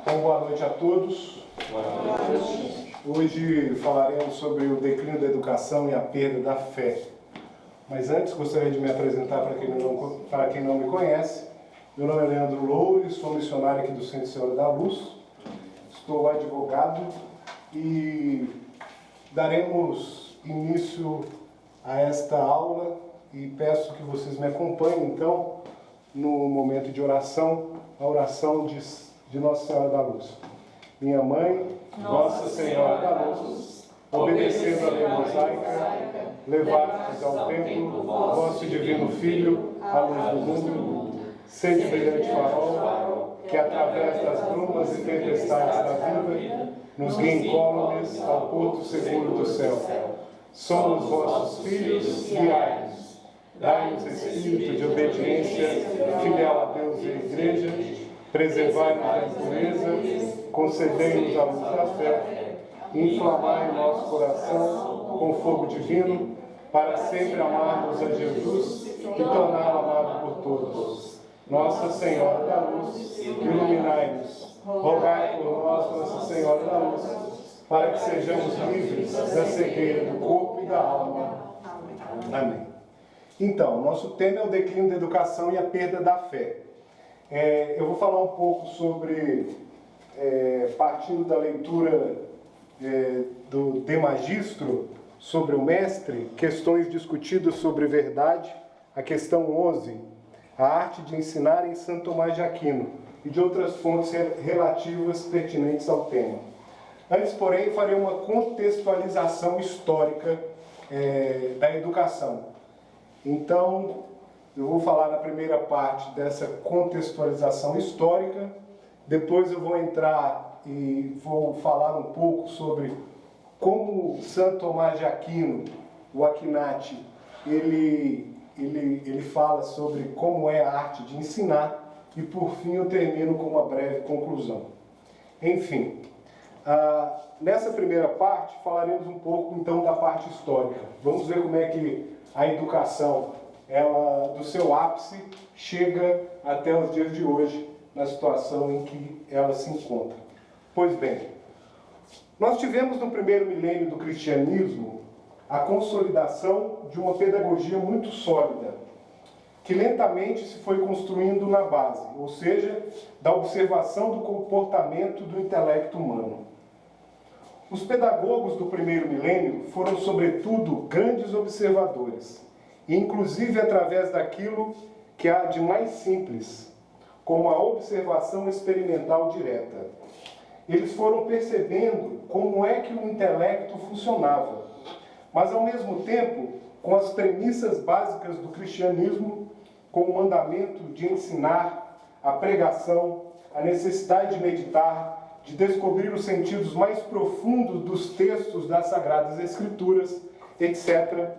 Bom, boa noite a todos. Boa noite. Hoje falaremos sobre o declínio da educação e a perda da fé. Mas antes gostaria de me apresentar para quem não me conhece. Meu nome é Leandro Loures, sou missionário aqui do Centro Senhora da Luz. Estou advogado e daremos início a esta aula e peço que vocês me acompanhem então no momento de oração, a oração de Nossa Senhora da Luz. Minha mãe, Nossa Senhora da Luz, obedecendo a lei mosaica, levai-vos ao templo vosso divino Filho, a luz do mundo, sede brilhante farol, que através das brumas e tempestades da vida, nos guie incólumes ao porto seguro do céu. Somos vossos filhos, guiai-nos. Dai-nos espírito de obediência, filial a Deus e à Igreja, preservai-nos da impureza, concedei-nos a luz da fé, inflamai o nosso coração com fogo divino, para sempre amarmos a Jesus e torná-lo amado por todos. Nossa Senhora da Luz, iluminai-nos. Rogai por nós, Nossa Senhora da Luz, para que sejamos livres da cegueira do corpo e da alma. Amém. Então, nosso tema é o declínio da educação e a perda da fé. Eu vou falar um pouco sobre, partindo da leitura do De Magistro, sobre o mestre, questões discutidas sobre verdade, a questão 11, a arte de ensinar em Santo Tomás de Aquino, e de outras fontes relativas pertinentes ao tema. Antes, porém, farei uma contextualização histórica da educação. Então, eu vou falar na primeira parte dessa contextualização histórica, depois eu vou entrar e vou falar um pouco sobre como Santo Tomás de Aquino, o Aquinate, ele fala sobre como é a arte de ensinar, e por fim eu termino com uma breve conclusão. Enfim, nessa primeira parte falaremos um pouco então da parte histórica. Vamos ver como é que a educação, ela, do seu ápice, chega até os dias de hoje, na situação em que ela se encontra. Pois bem, nós tivemos no primeiro milênio do cristianismo a consolidação de uma pedagogia muito sólida, que lentamente se foi construindo na base, ou seja, da observação do comportamento do intelecto humano. Os pedagogos do primeiro milênio foram, sobretudo, grandes observadores, e inclusive através daquilo que há de mais simples, como a observação experimental direta. Eles foram percebendo como é que o intelecto funcionava, mas ao mesmo tempo, com as premissas básicas do cristianismo, com o mandamento de ensinar, a pregação, a necessidade de meditar, de descobrir os sentidos mais profundos dos textos das Sagradas Escrituras, etc.,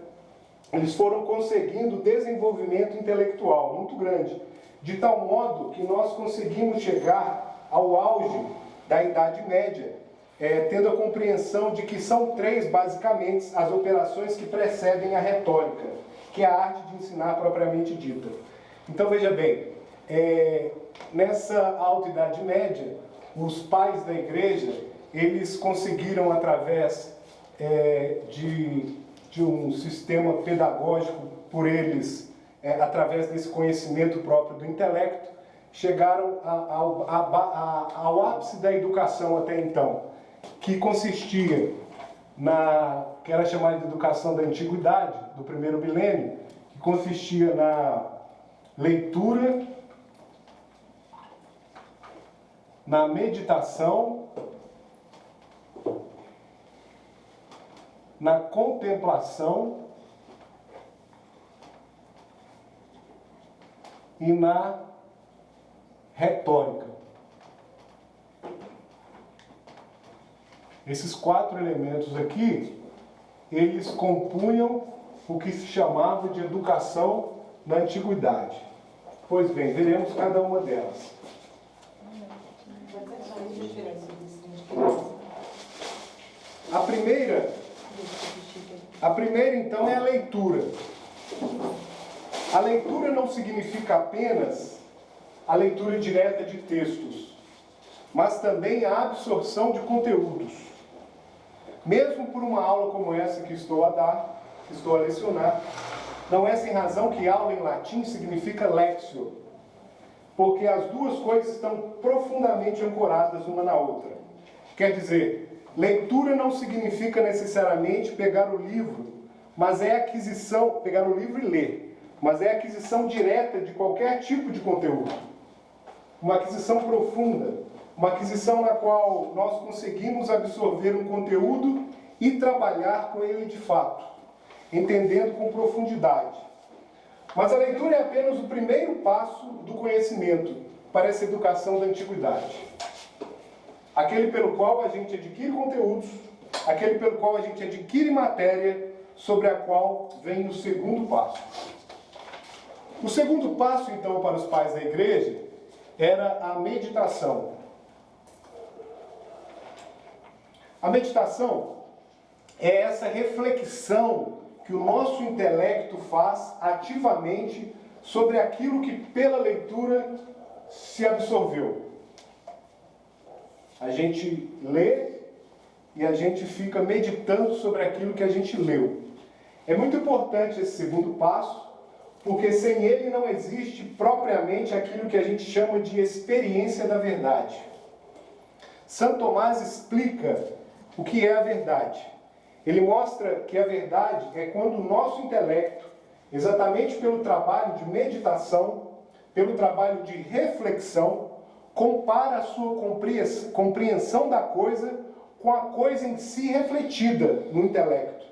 eles foram conseguindo desenvolvimento intelectual muito grande, de tal modo que nós conseguimos chegar ao auge da Idade Média, tendo a compreensão de que são três, basicamente, as operações que precedem a retórica, que é a arte de ensinar propriamente dita. Então, veja bem, nessa Alta Idade Média, os pais da igreja, eles conseguiram, através de um sistema pedagógico por eles, através desse conhecimento próprio do intelecto, chegaram ao ápice da educação até então, que consistia que era chamada de educação da antiguidade, do primeiro milênio, que consistia na leitura, na meditação, na contemplação e na retórica. Esses quatro elementos aqui, eles compunham o que se chamava de educação na antiguidade. Pois bem, veremos cada uma delas. A primeira, então, é a leitura. A leitura não significa apenas a leitura direta de textos, mas também a absorção de conteúdos. Mesmo por uma aula como essa que estou a dar, que estou a lecionar, não é sem razão que aula em latim significa lexio, porque as duas coisas estão profundamente ancoradas uma na outra. Quer dizer, leitura não significa necessariamente pegar o livro, mas é aquisição, pegar o livro e ler, mas é aquisição direta de qualquer tipo de conteúdo. Uma aquisição profunda, uma aquisição na qual nós conseguimos absorver um conteúdo e trabalhar com ele de fato, entendendo com profundidade. Mas a leitura é apenas o primeiro passo do conhecimento para essa educação da antiguidade. Aquele pelo qual a gente adquire conteúdos, aquele pelo qual a gente adquire matéria, sobre a qual vem o segundo passo. O segundo passo, então, para os pais da igreja, era a meditação. A meditação é essa reflexão que o nosso intelecto faz ativamente sobre aquilo que pela leitura se absorveu. A gente lê e a gente fica meditando sobre aquilo que a gente leu. É muito importante esse segundo passo, porque sem ele não existe propriamente aquilo que a gente chama de experiência da verdade. Santo Tomás explica o que é a verdade. Ele mostra que a verdade é quando o nosso intelecto, exatamente pelo trabalho de meditação, pelo trabalho de reflexão, compara a sua compreensão da coisa com a coisa em si refletida no intelecto.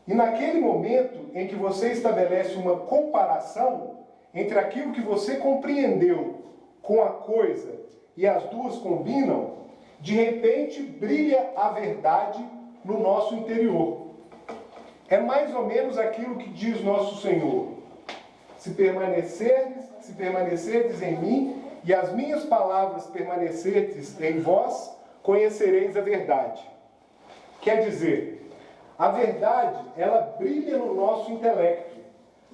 E naquele momento em que você estabelece uma comparação entre aquilo que você compreendeu com a coisa e as duas combinam, de repente brilha a verdade no nosso interior. É mais ou menos aquilo que diz nosso Senhor: se permanecerdes em mim e as minhas palavras permanecerdes em vós, conhecereis a verdade. Quer dizer, a verdade, ela brilha no nosso intelecto.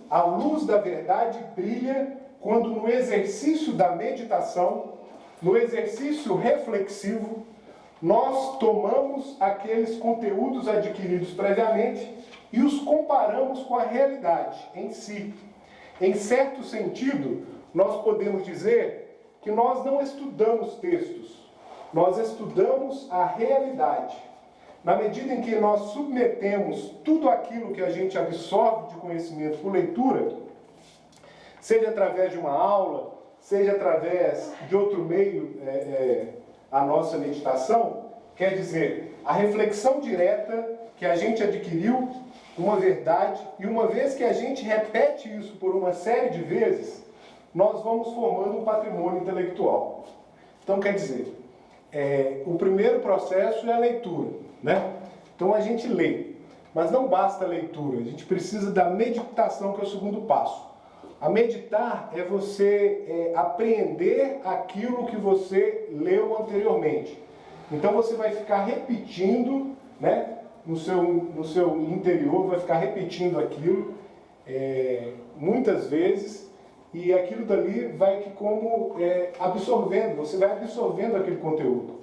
A luz da verdade brilha quando no exercício da meditação, no exercício reflexivo, nós tomamos aqueles conteúdos adquiridos previamente e os comparamos com a realidade em si. Em certo sentido, nós podemos dizer que nós não estudamos textos, nós estudamos a realidade. Na medida em que nós submetemos tudo aquilo que a gente absorve de conhecimento por leitura, seja através de uma aula, seja através de outro meio, a nossa meditação, quer dizer, a reflexão direta que a gente adquiriu, uma verdade, e uma vez que a gente repete isso por uma série de vezes, nós vamos formando um patrimônio intelectual. Então, quer dizer, o primeiro processo é a leitura, né? Então a gente lê, mas não basta a leitura, a gente precisa da meditação, que é o segundo passo. A meditar é você apreender aquilo que você leu anteriormente. Então você vai ficar repetindo, né, no seu interior, vai ficar repetindo aquilo muitas vezes, e aquilo dali vai absorvendo, você vai absorvendo aquele conteúdo.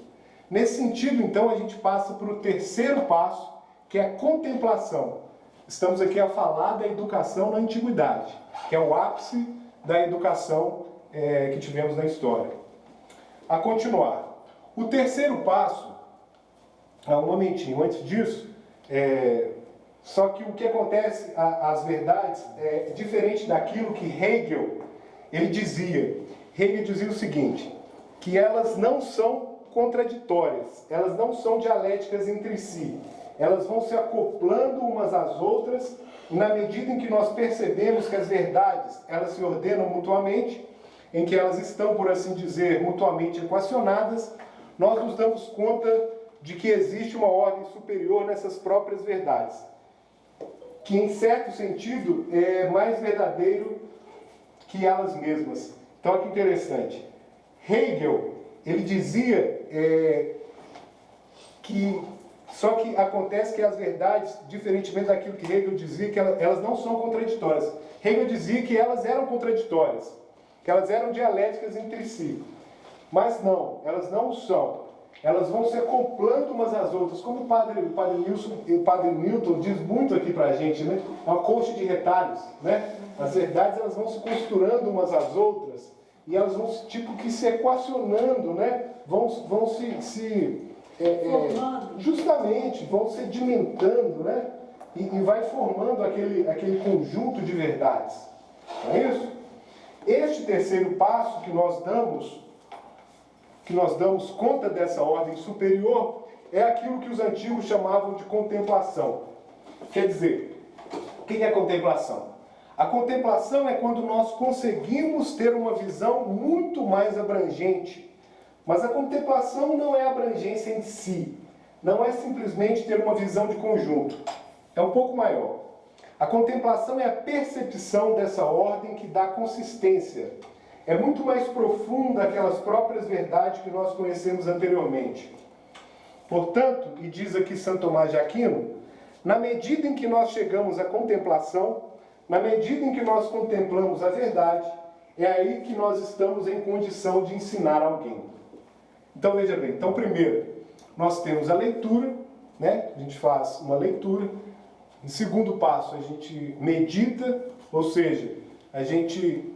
Nesse sentido, então, a gente passa para o terceiro passo, que é a contemplação. Estamos aqui a falar da educação na antiguidade, que é o ápice da educação que tivemos na história. A continuar. O terceiro passo, um momentinho, antes disso, só que o que acontece, as verdades, é diferente daquilo que Hegel, ele dizia. Hegel dizia o seguinte, que elas não são contraditórias, elas não são dialéticas entre si. Elas vão se acoplando umas às outras, e na medida em que nós percebemos que as verdades, elas se ordenam mutuamente, em que elas estão, por assim dizer, mutuamente equacionadas, nós nos damos conta de que existe uma ordem superior nessas próprias verdades, que em certo sentido é mais verdadeiro que elas mesmas. Então, olha que interessante. Hegel, ele dizia que Só que acontece que as verdades, diferentemente daquilo que Hegel dizia, que elas não são contraditórias. Hegel dizia que elas eram contraditórias, que elas eram dialéticas entre si. Mas não, elas não são. Elas vão se acoplando umas às outras, como o padre Newton diz muito aqui pra gente, né? É uma coxa de retalhos, né? As verdades, elas vão se costurando umas às outras e elas vão tipo que se equacionando, né? Vão justamente, vão sedimentando, né? E vai formando aquele conjunto de verdades. Não é isso? Este terceiro passo que nós damos conta dessa ordem superior, é aquilo que os antigos chamavam de contemplação. Quer dizer, o que é contemplação? A contemplação é quando nós conseguimos ter uma visão muito mais abrangente. Mas a contemplação não é a abrangência em si. Não é simplesmente ter uma visão de conjunto. É um pouco maior. A contemplação é a percepção dessa ordem que dá consistência. É muito mais profunda aquelas próprias verdades que nós conhecemos anteriormente. Portanto, e diz aqui Santo Tomás de Aquino, na medida em que nós chegamos à contemplação, na medida em que nós contemplamos a verdade, é aí que nós estamos em condição de ensinar alguém. Então, veja bem, então primeiro, nós temos a leitura, né? A gente faz uma leitura. Em segundo passo, a gente medita, ou seja, a gente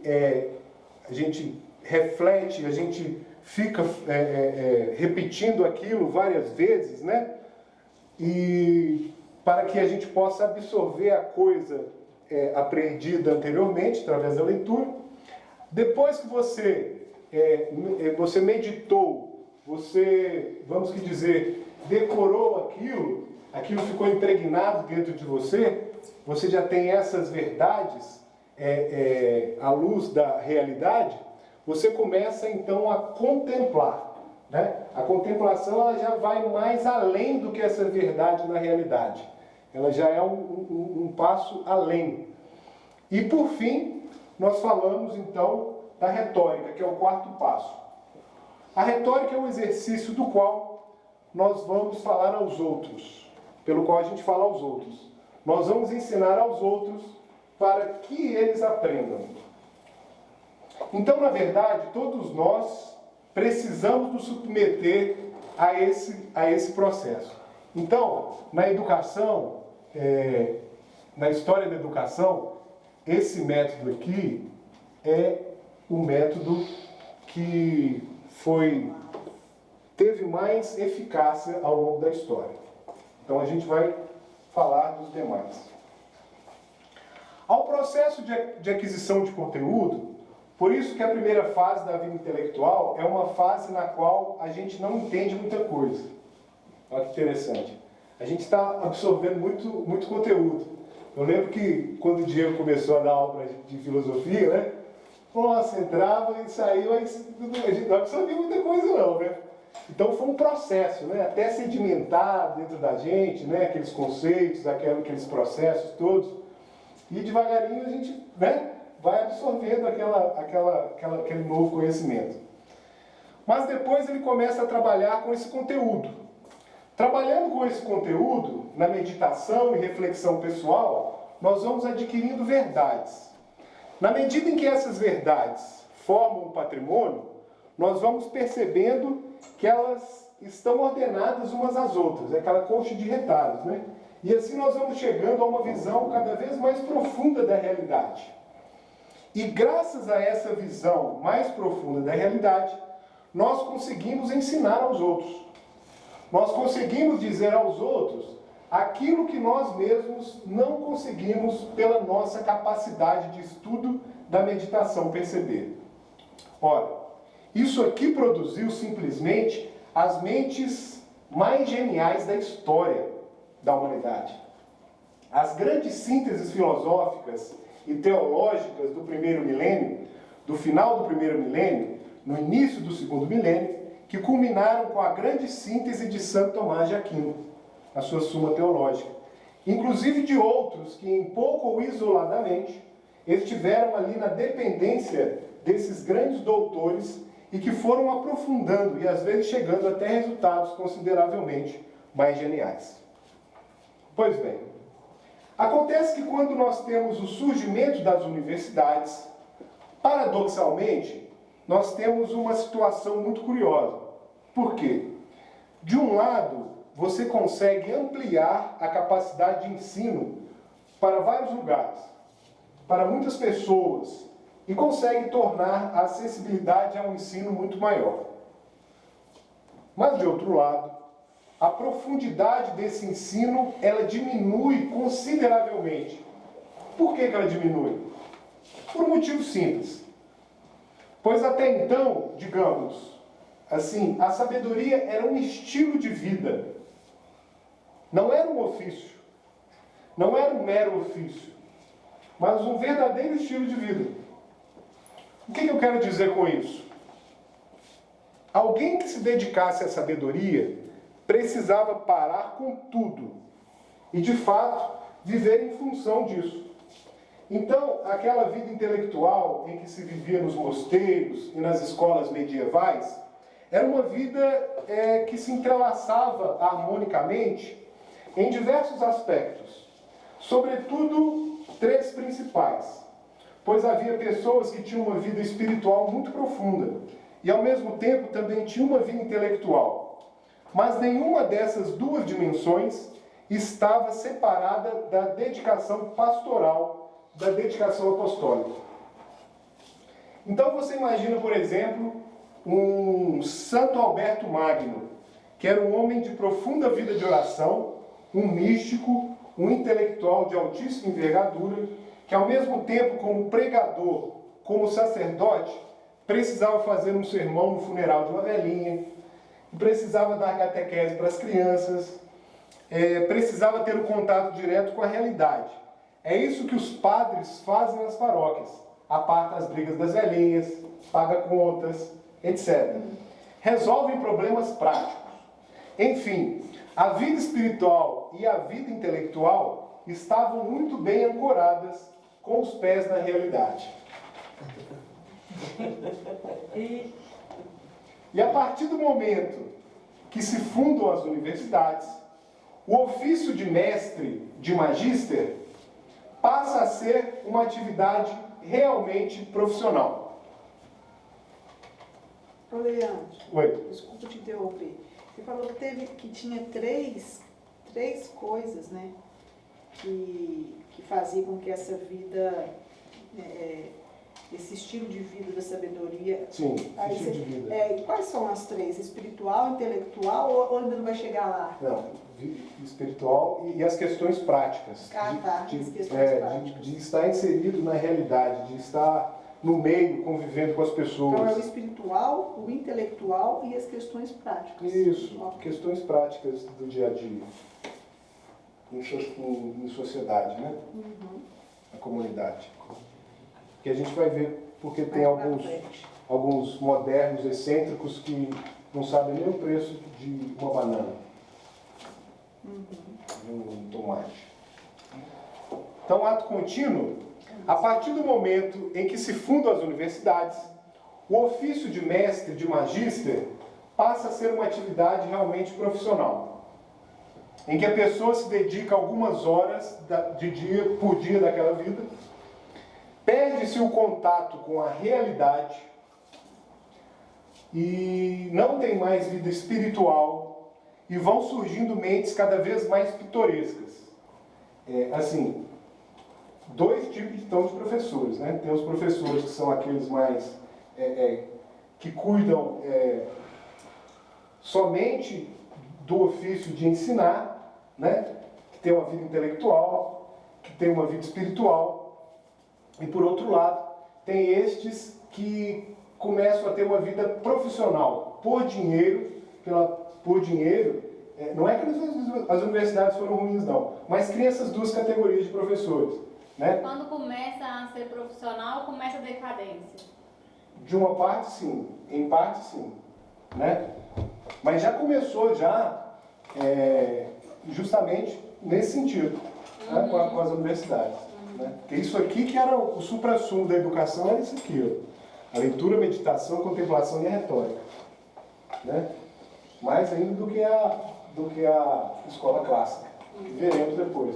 reflete, a gente fica repetindo aquilo várias vezes, né? E para que a gente possa absorver a coisa aprendida anteriormente, através da leitura. Depois que você meditou, você, vamos dizer, decorou aquilo ficou impregnado dentro de você, você já tem essas verdades à luz da realidade, você começa então a contemplar, né? A contemplação ela já vai mais além do que essa verdade na realidade. Ela já é um passo além. E por fim, nós falamos então da retórica, que é o quarto passo. A retórica é um exercício do qual nós vamos falar aos outros, pelo qual a gente fala aos outros. Nós vamos ensinar aos outros para que eles aprendam. Então, na verdade, todos nós precisamos nos submeter a esse processo. Então, na educação, na história da educação, esse método aqui é o método que teve mais eficácia ao longo da história. Então a gente vai falar dos demais. Ao processo de aquisição de conteúdo, por isso que a primeira fase da vida intelectual é uma fase na qual a gente não entende muita coisa. Olha que interessante. A gente está absorvendo muito conteúdo. Eu lembro que quando o Diego começou a dar aula de filosofia, né? Nossa, entrava e saía, a gente não absorvia muita coisa não, né? Então foi um processo, né? Até sedimentar dentro da gente, né? Aqueles conceitos, aqueles processos todos. E devagarinho a gente, né? Vai absorvendo aquele novo conhecimento. Mas depois ele começa a trabalhar com esse conteúdo. Trabalhando com esse conteúdo, na meditação e reflexão pessoal, nós vamos adquirindo verdades. Na medida em que essas verdades formam um patrimônio, nós vamos percebendo que elas estão ordenadas umas às outras, é aquela coxa de retalhos, né? E assim nós vamos chegando a uma visão cada vez mais profunda da realidade. E graças a essa visão mais profunda da realidade, nós conseguimos ensinar aos outros. Nós conseguimos dizer aos outros aquilo que nós mesmos não conseguimos pela nossa capacidade de estudo da meditação perceber. Ora, isso aqui produziu simplesmente as mentes mais geniais da história da humanidade. As grandes sínteses filosóficas e teológicas do primeiro milênio, do final do primeiro milênio, no início do segundo milênio, que culminaram com a grande síntese de Santo Tomás de Aquino, a sua Suma Teológica, inclusive de outros que, em pouco ou isoladamente, estiveram ali na dependência desses grandes doutores e que foram aprofundando e às vezes chegando até resultados consideravelmente mais geniais. Pois bem, acontece que quando nós temos o surgimento das universidades, paradoxalmente, nós temos uma situação muito curiosa. Por quê? De um lado, você consegue ampliar a capacidade de ensino para vários lugares, para muitas pessoas, e consegue tornar a acessibilidade ao ensino muito maior. Mas, de outro lado, a profundidade desse ensino, ela diminui consideravelmente. Por que ela diminui? Por um motivo simples. Pois até então, digamos, assim, a sabedoria era um estilo de vida. Não era um ofício. Não era um mero ofício. Mas um verdadeiro estilo de vida. O que eu quero dizer com isso? Alguém que se dedicasse à sabedoria precisava parar com tudo e, de fato, viver em função disso. Então, aquela vida intelectual em que se vivia nos mosteiros e nas escolas medievais era uma vida que se entrelaçava harmonicamente em diversos aspectos. Sobretudo, três principais. Pois havia pessoas que tinham uma vida espiritual muito profunda e, ao mesmo tempo, também tinham uma vida intelectual. Mas nenhuma dessas duas dimensões estava separada da dedicação pastoral, da dedicação apostólica. Então você imagina, por exemplo, um Santo Alberto Magno, que era um homem de profunda vida de oração, um místico, um intelectual de altíssima envergadura, que ao mesmo tempo, como pregador, como sacerdote, precisava fazer um sermão no funeral de uma velhinha, precisava dar catequese para as crianças, precisava ter um contato direto com a realidade. É isso que os padres fazem nas paróquias. Aparta as brigas das velhinhas, paga contas, etc. Resolvem problemas práticos. Enfim, a vida espiritual e a vida intelectual estavam muito bem ancoradas com os pés na realidade. E a partir do momento que se fundam as universidades, o ofício de mestre, de magíster, passa a ser uma atividade realmente profissional. Ô, Leandro, Oi. desculpa te interromper. Você falou que tinha três coisas, né, que fazia com que essa vida, esse estilo de vida da sabedoria... Sim, estilo de vida. E quais são as três? Espiritual, intelectual ou ainda não vai chegar lá? Não, espiritual e as questões práticas. As questões práticas. De estar inserido na realidade, de estar no meio, convivendo com as pessoas. Então é o espiritual, o intelectual e as questões práticas. Isso, questões práticas do dia a dia. Em sociedade, né? Uhum. Na comunidade. Que a gente vai ver, porque tem alguns modernos excêntricos que não sabem nem o preço de uma banana, de um tomate. Então, ato contínuo, a partir do momento em que se fundam as universidades, o ofício de mestre, de magíster, passa a ser uma atividade realmente profissional, em que a pessoa se dedica algumas horas por dia daquela vida, perde-se o contato com a realidade e não tem mais vida espiritual e vão surgindo mentes cada vez mais pitorescas. Assim, dois tipos de professores, né? Tem os professores que são aqueles mais que cuidam somente do ofício de ensinar, né? Que tem uma vida intelectual, que tem uma vida espiritual. E, por outro lado, tem estes que começam a ter uma vida profissional, por dinheiro. Não é que as universidades foram ruins, não, mas cria essas duas categorias de professores. Né? Quando começa a ser profissional, começa a decadência? De uma parte, sim. Em parte, sim. Né? Mas já começou, justamente nesse sentido, né? Com as universidades. Né? Porque isso aqui que era o suprassumo da educação, era isso aqui, ó. A leitura, a meditação, a contemplação e a retórica. Né? Mais ainda do que do que a escola clássica. Veremos depois.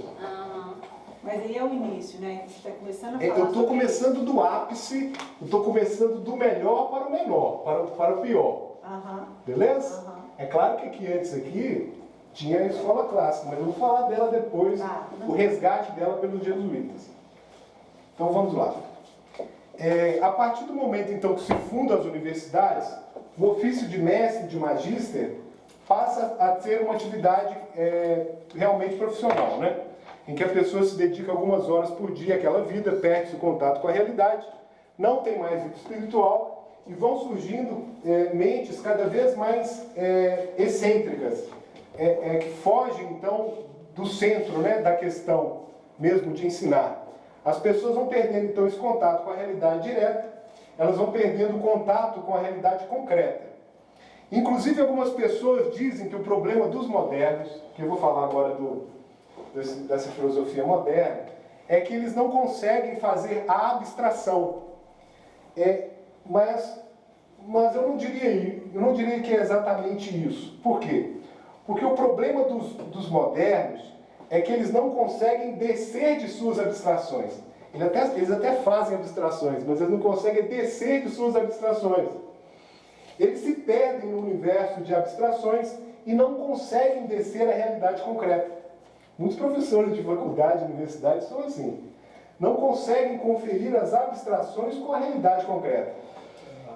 Mas aí é o início, né? Você está começando a falar Eu estou começando do ápice, eu estou começando do melhor para o menor, para o pior. Beleza? É claro que aqui antes aqui tinha a escola clássica, mas eu vou falar dela depois, o resgate dela pelos jesuítas. Então vamos lá. A partir do momento então que se fundam as universidades, o ofício de mestre, de magíster, passa a ser uma atividade realmente profissional, né? Em que a pessoa se dedica algumas horas por dia àquela vida, perde o contato com a realidade, não tem mais vida espiritual e vão surgindo mentes cada vez mais excêntricas, que fogem então do centro, né, da questão mesmo de ensinar. As pessoas vão perdendo então esse contato com a realidade direta, elas vão perdendo o contato com a realidade concreta. Inclusive algumas pessoas dizem que o problema dos modernos, que eu vou falar agora dessa filosofia moderna, é que eles não conseguem fazer a abstração. Mas eu não diria que é exatamente isso. Por quê? Porque o problema dos modernos é que eles não conseguem descer de suas abstrações. Eles até fazem abstrações, mas eles não conseguem descer de suas abstrações. Eles se perdem no universo de abstrações e não conseguem descer à realidade concreta. Muitos professores de faculdade, de universidade são assim. Não conseguem conferir as abstrações com a realidade concreta.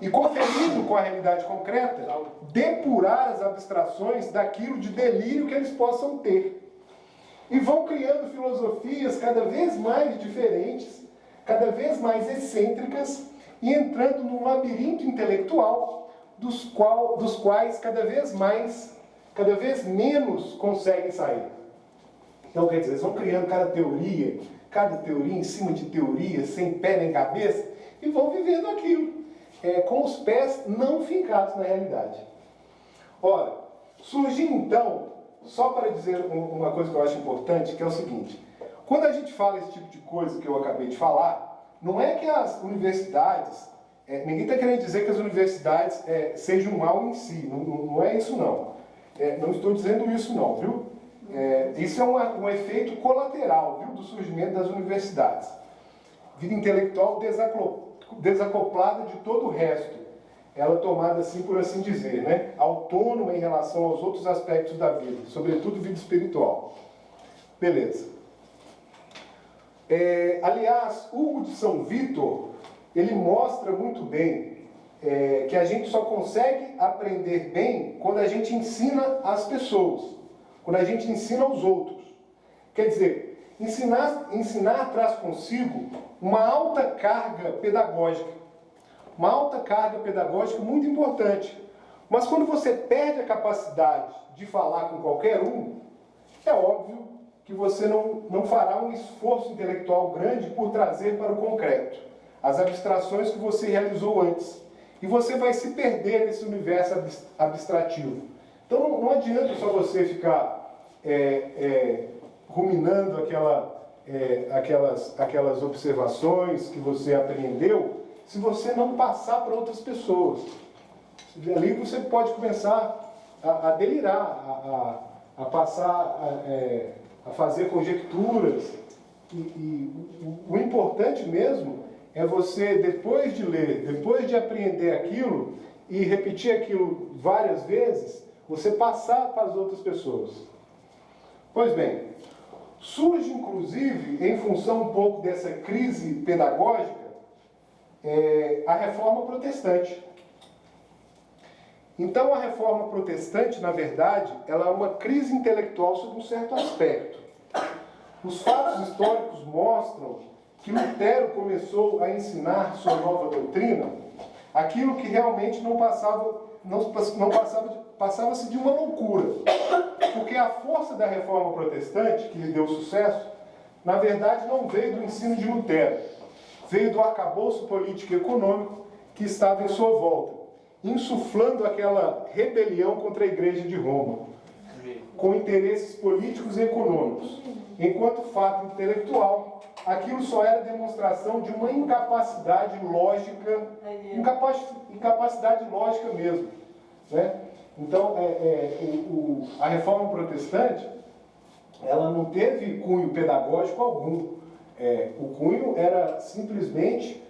E conferindo com a realidade concreta, depurar as abstrações daquilo de delírio que eles possam ter. E vão criando filosofias cada vez mais diferentes, cada vez mais excêntricas, e entrando num labirinto intelectual dos quais cada vez menos conseguem sair. Então, quer dizer, eles vão criando cada teoria em cima de teoria, sem pé nem cabeça, e vão vivendo aquilo, com os pés não fincados na realidade. Ora, surgiu então, só para dizer uma coisa que eu acho importante, que é o seguinte: quando a gente fala esse tipo de coisa que eu acabei de falar, não é que as universidades, ninguém está querendo dizer que as universidades sejam mal em si, não é isso não. Não estou dizendo isso não, viu? Isso é um efeito colateral, viu, do surgimento das universidades. Vida intelectual desacoplada de todo o resto. Ela tomada assim, por assim dizer, né? Autônoma em relação aos outros aspectos da vida, sobretudo vida espiritual. Beleza. Aliás, Hugo de São Vítor, ele mostra muito bem que a gente só consegue aprender bem quando a gente ensina as pessoas, quando a gente ensina aos outros. Quer dizer, ensinar traz consigo uma alta carga pedagógica. Uma alta carga pedagógica muito importante. Mas quando você perde a capacidade de falar com qualquer um, é óbvio que você não fará um esforço intelectual grande por trazer para o concreto as abstrações que você realizou antes. E você vai se perder nesse universo abstrativo. Então não adianta só você ficar ruminando aquelas observações que você aprendeu, se você não passar para outras pessoas. Ali você pode começar a delirar, a passar, a fazer conjecturas. E o importante mesmo é você, depois de ler, depois de apreender aquilo e repetir aquilo várias vezes, você passar para as outras pessoas. Pois bem, surge inclusive, em função um pouco dessa crise pedagógica, a reforma protestante. Então a reforma protestante, na verdade, ela é uma crise intelectual sob um certo aspecto. Os fatos históricos mostram que Lutero começou a ensinar sua nova doutrina aquilo que realmente passava-se de uma loucura. Porque a força da reforma protestante, que lhe deu sucesso, na verdade não veio do ensino de Lutero, veio do arcabouço político e econômico que estava em sua volta, insuflando aquela rebelião contra a Igreja de Roma, com interesses políticos e econômicos. Enquanto fato intelectual, aquilo só era demonstração de uma incapacidade lógica, incapacidade lógica mesmo, né? Então, a reforma protestante, ela não teve cunho pedagógico algum. O cunho era simplesmente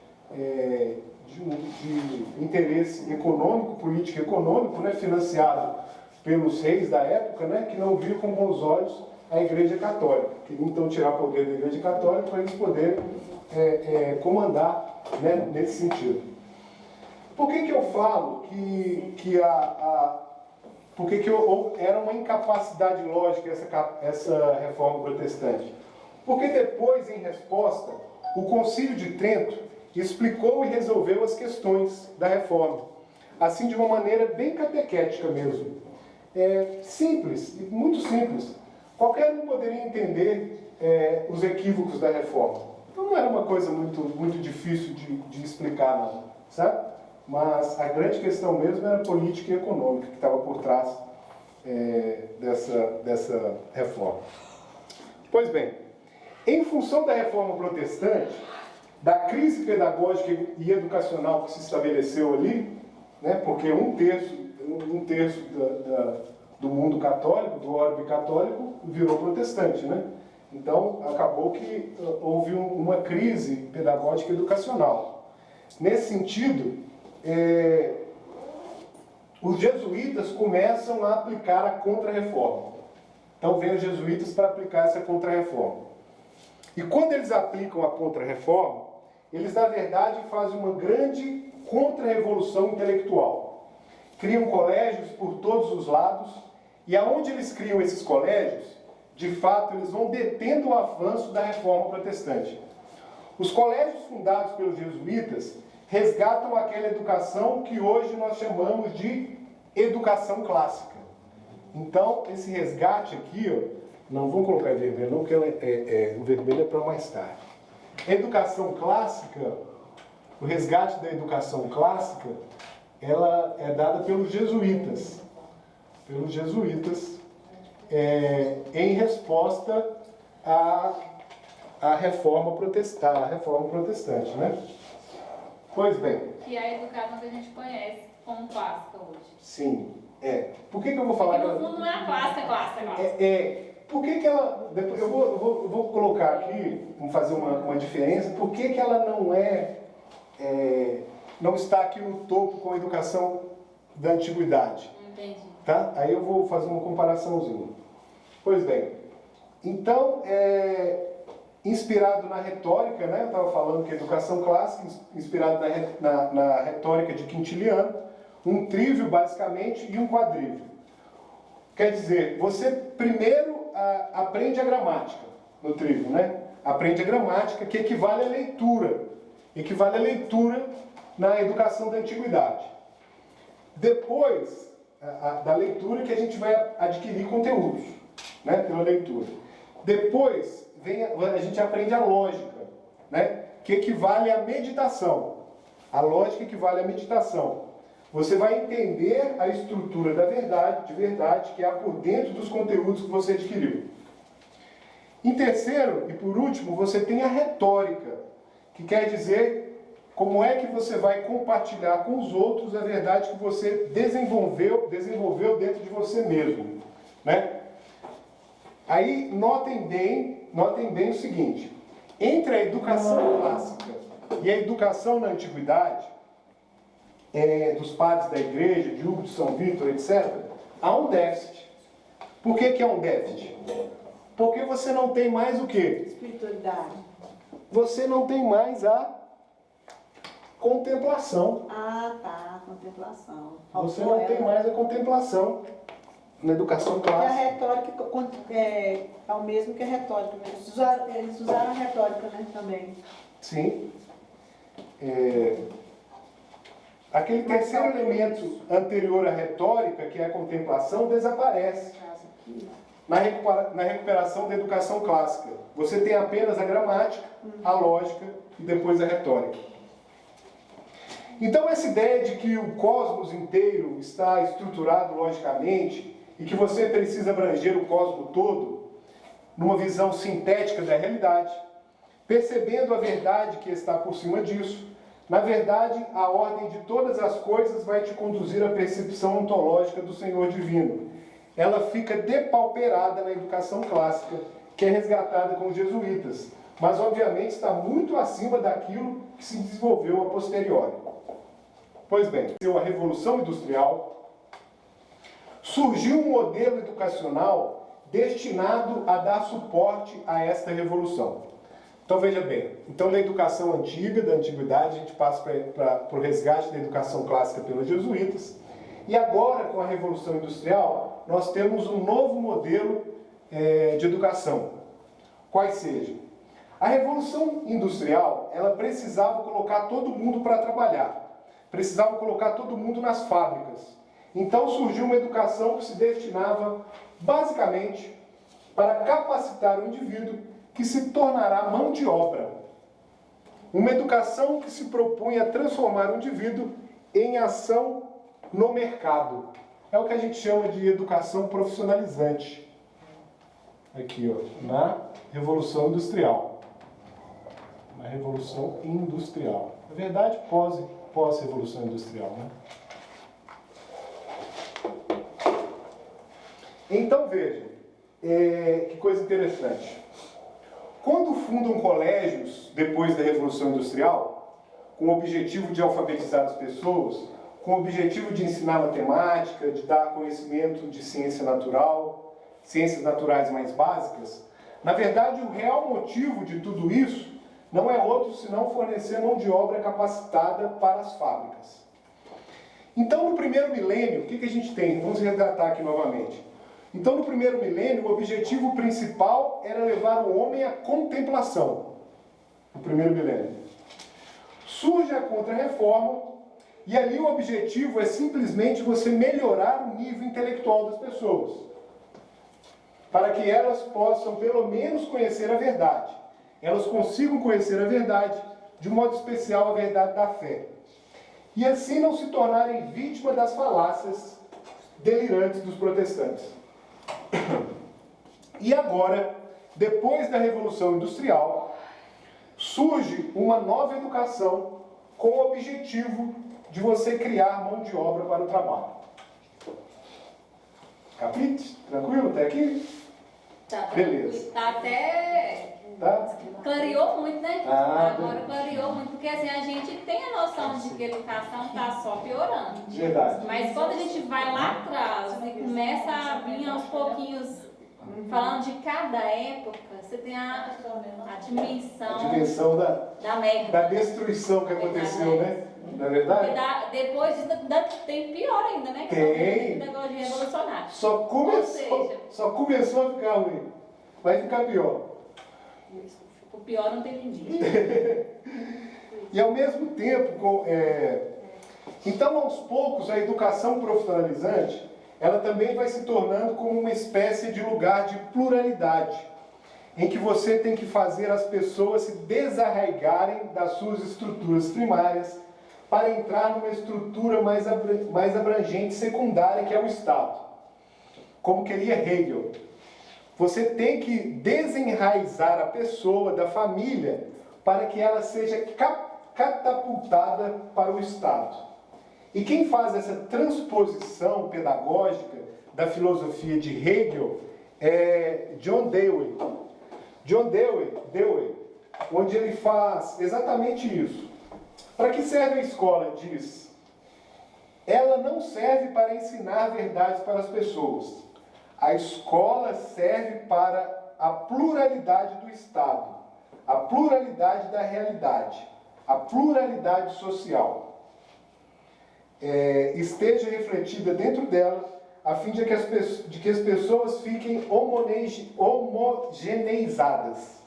de interesse econômico, político econômico, né, financiado pelos reis da época, né, que não viam com bons olhos a Igreja Católica. Queriam então tirar poder da Igreja Católica para eles poderem comandar, né, nesse sentido. Por que eu falo era uma incapacidade lógica essa reforma protestante? Porque depois, em resposta, o Concílio de Trento explicou e resolveu as questões da reforma, assim de uma maneira bem catequética mesmo. Simples, muito simples. Qualquer um poderia entender os equívocos da reforma. Então não era uma coisa muito difícil de explicar, não, sabe? Mas a grande questão mesmo era a política e econômica que estava por trás dessa reforma. Pois bem, em função da reforma protestante, da crise pedagógica e educacional que se estabeleceu ali, né, porque um terço do mundo católico, do orbe católico, virou protestante, né? Então, acabou que houve uma crise pedagógica e educacional. Nesse sentido, os jesuítas começam a aplicar a contra-reforma. Então, vêm os jesuítas para aplicar essa contra-reforma. E quando eles aplicam a contra-reforma, eles, na verdade, fazem uma grande contra-revolução intelectual. Criam colégios por todos os lados, e aonde eles criam esses colégios, de fato, eles vão detendo o avanço da reforma protestante. Os colégios fundados pelos jesuítas resgatam aquela educação que hoje nós chamamos de educação clássica. Então, esse resgate aqui, não vou colocar em vermelho, não, porque o vermelho é para mais tarde. Educação clássica, o resgate da educação clássica, ela é dada pelos jesuítas. Em resposta à reforma protestante, né? Pois bem. Que é a educação que a gente conhece como clássica hoje. Sim, Por que eu vou falar? Porque no fundo não é a clássica. Por que ela... Eu vou colocar aqui, vamos fazer uma diferença. Por que ela não está aqui no topo com a educação da antiguidade? Entendi. Tá? Aí eu vou fazer uma comparaçãozinha. Pois bem, então, inspirado na retórica, né? Eu estava falando que a educação clássica, inspirado na retórica de Quintiliano, um trívio, basicamente, e um quadrívio. Quer dizer, você primeiro aprende a gramática no trívio, né? Aprende a gramática, que equivale à leitura. Equivale à leitura na educação da antiguidade. Depois da leitura que a gente vai adquirir conteúdos, né? Pela leitura. Depois a gente aprende a lógica, né? Que equivale à meditação. A lógica equivale à meditação. Você vai entender a estrutura da verdade, de verdade, que há por dentro dos conteúdos que você adquiriu. Em terceiro e por último, você tem a retórica, que quer dizer como é que você vai compartilhar com os outros a verdade que você desenvolveu dentro de você mesmo, né? Aí notem bem o seguinte: entre a educação clássica e a educação na antiguidade, dos padres da igreja, de Hugo de São Vítor, etc., há um déficit. Por que há um déficit? Porque você não tem mais o quê? Espiritualidade. Você não tem mais a contemplação. Ah, tá, contemplação. Você não tem mais a contemplação na educação Porque a clássica. retórica é o mesmo que a retórica. Eles usaram a retórica, né, também. Sim. Aquele terceiro elemento anterior à retórica, que é a contemplação, desaparece na recuperação da educação clássica. Você tem apenas a gramática, a lógica e depois a retórica. Então, essa ideia de que o cosmos inteiro está estruturado logicamente e que você precisa abranger o cosmos todo numa visão sintética da realidade, percebendo a verdade que está por cima disso, Na verdade, a ordem de todas as coisas vai te conduzir à percepção ontológica do Senhor divino. Ela fica depauperada na educação clássica, que é resgatada com os jesuítas, mas obviamente está muito acima daquilo que se desenvolveu a posteriori. Pois bem, a Revolução Industrial, surgiu um modelo educacional destinado a dar suporte a esta revolução. Então veja bem, então da educação antiga, da antiguidade, a gente passa para o resgate da educação clássica pelos jesuítas, e agora com a Revolução Industrial, nós temos um novo modelo de educação. Quais sejam? A Revolução Industrial, ela precisava colocar todo mundo para trabalhar, precisava colocar todo mundo nas fábricas. Então surgiu uma educação que se destinava basicamente para capacitar o indivíduo que se tornará mão de obra. Uma educação que se propunha a transformar o indivíduo em ação no mercado. É o que a gente chama de educação profissionalizante. Aqui, ó, na Revolução Industrial. Na Revolução Industrial. Na verdade, pós-Revolução Industrial, né? Então, veja, que coisa interessante. Quando fundam colégios, depois da Revolução Industrial, com o objetivo de alfabetizar as pessoas, com o objetivo de ensinar matemática, de dar conhecimento de ciência natural, ciências naturais mais básicas, na verdade, o real motivo de tudo isso não é outro senão fornecer mão de obra capacitada para as fábricas. Então, no primeiro milênio, o que a gente tem? Vamos resgatar aqui novamente. Então, no primeiro milênio, o objetivo principal era levar o homem à contemplação. No primeiro milênio. Surge a Contra-Reforma, e ali o objetivo é simplesmente você melhorar o nível intelectual das pessoas, para que elas possam, pelo menos, conhecer a verdade. Elas consigam conhecer a verdade, de modo especial a verdade da fé. E assim não se tornarem vítimas das falácias delirantes dos protestantes. E agora, depois da Revolução Industrial, surge uma nova educação com o objetivo de você criar mão de obra para o trabalho. Capite? Tranquilo até aqui? Tá, beleza. Tá até... Tá? Clareou muito, né? Ah, agora clareou muito, porque assim, a gente tem a noção de que a educação está só piorando. Verdade. Mas quando a gente vai lá atrás e começa a vir aos pouquinos, falando de cada época, você tem a dimensão, A dimensão da merda. da destruição que aconteceu, né? Não é verdade? Depois tem pior ainda, né? Que Tem. o negócio de revolucionário. Só começou a ficar ruim. Vai ficar pior. O pior não tem limite. E ao mesmo tempo, então aos poucos a educação profissionalizante, ela também vai se tornando como uma espécie de lugar de pluralidade, em que você tem que fazer as pessoas se desarraigarem das suas estruturas primárias para entrar numa estrutura mais abrangente, secundária, que é o Estado. Como queria Hegel. Você tem que desenraizar a pessoa da família para que ela seja catapultada para o Estado. E quem faz essa transposição pedagógica da filosofia de Hegel é John Dewey. John Dewey, onde ele faz exatamente isso. Para que serve a escola? Diz. Ela não serve para ensinar verdades para as pessoas. A escola serve para a pluralidade do Estado, a pluralidade da realidade, a pluralidade social. Esteja refletida dentro dela, a fim de que as pessoas fiquem homogeneizadas.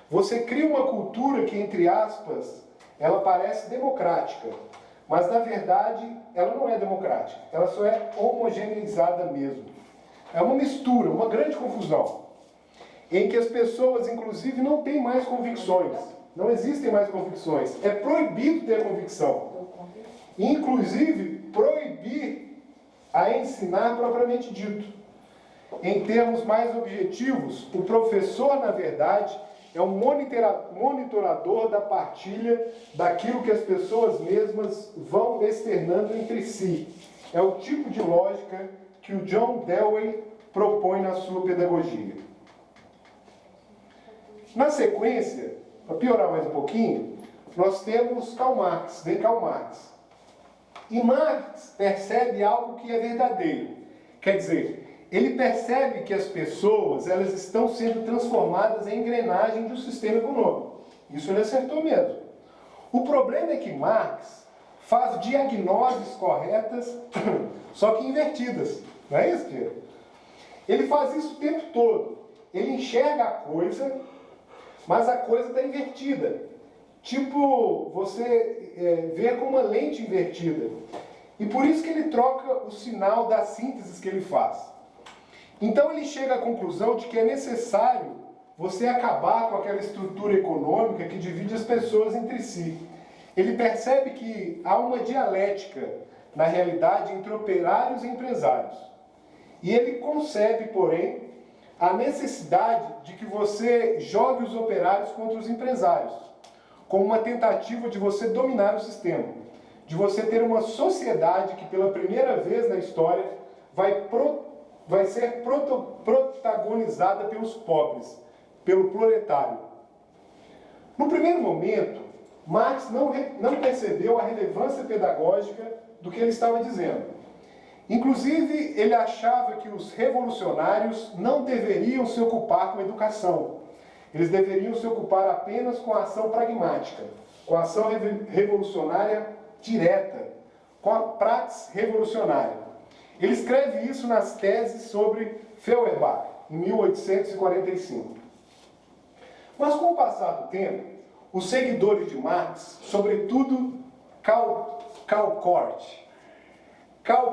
Você cria uma cultura que, entre aspas, ela parece democrática, mas na verdade ela não é democrática, ela só é homogeneizada mesmo. É uma mistura, uma grande confusão, em que as pessoas, inclusive, não têm mais convicções. Não existem mais convicções. É proibido ter convicção. Inclusive, proibir a ensinar propriamente dito. Em termos mais objetivos, o professor, na verdade, é um monitorador da partilha daquilo que as pessoas mesmas vão externando entre si. É o tipo de lógica que o John Dewey propõe na sua pedagogia. Na sequência, para piorar mais um pouquinho, nós temos Karl Marx, vem Karl Marx. E Marx percebe algo que é verdadeiro. Quer dizer, ele percebe que as pessoas elas estão sendo transformadas em engrenagem do sistema econômico. Isso ele acertou mesmo. O problema é que Marx faz diagnoses corretas, só que invertidas. Não é isso, Diego? Ele faz isso o tempo todo. Ele enxerga a coisa, mas a coisa está invertida. Tipo, você vê com uma lente invertida. E por isso que ele troca o sinal das sínteses que ele faz. Então ele chega à conclusão de que é necessário você acabar com aquela estrutura econômica que divide as pessoas entre si. Ele percebe que há uma dialética, na realidade, entre operários e empresários. E ele concebe, porém, a necessidade de que você jogue os operários contra os empresários, como uma tentativa de você dominar o sistema, de você ter uma sociedade que pela primeira vez na história vai ser protagonizada pelos pobres, pelo proletário. No primeiro momento, Marx não percebeu a relevância pedagógica do que ele estava dizendo. Inclusive, ele achava que os revolucionários não deveriam se ocupar com a educação. Eles deveriam se ocupar apenas com a ação pragmática, com a ação revolucionária direta, com a praxis revolucionária. Ele escreve isso nas teses sobre Feuerbach, em 1845. Mas com o passar do tempo, os seguidores de Marx, sobretudo Karl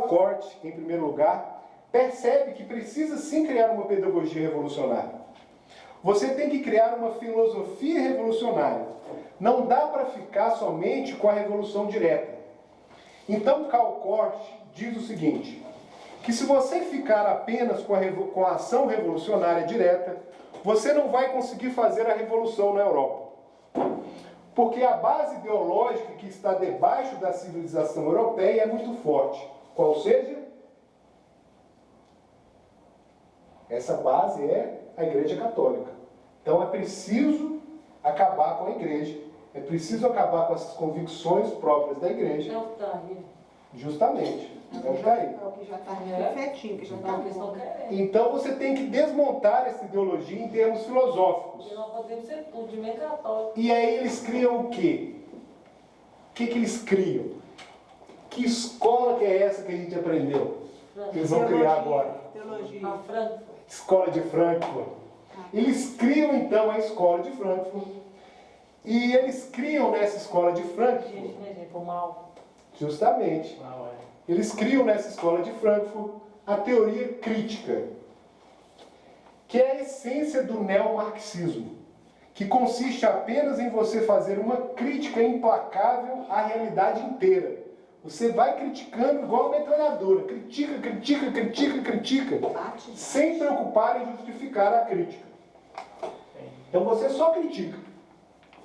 Korth, em primeiro lugar, percebe que precisa sim criar uma pedagogia revolucionária. Você tem que criar uma filosofia revolucionária. Não dá para ficar somente com a revolução direta. Então Karl Korth diz o seguinte, que se você ficar apenas com a ação revolucionária direta, você não vai conseguir fazer a revolução na Europa. Porque a base ideológica que está debaixo da civilização europeia é muito forte. Qual seja? Essa base é a Igreja Católica. Então é preciso acabar com a Igreja, é preciso acabar com as convicções próprias da Igreja. É o que está aí. Justamente. É o que está aí. É o que já está perfeitinho, que já está bom. Então você tem que desmontar essa ideologia em termos filosóficos. Porque nós podemos ser tudo de meio católico. E aí eles criam o quê? O que eles criam? Que escola que é essa que a gente aprendeu? Que eles vão criar agora? Teologia. A Frankfurt. Escola de Frankfurt. Eles criam então a escola de Frankfurt. E eles criam nessa escola de Frankfurt, Gente, né, gente? O mal. justamente, eles criam nessa escola de Frankfurt a teoria crítica, que é a essência do neomarxismo, que consiste apenas em você fazer uma crítica implacável à realidade inteira. Você vai criticando igual uma metralhadora, critica, sem preocupar em justificar a crítica. Então você só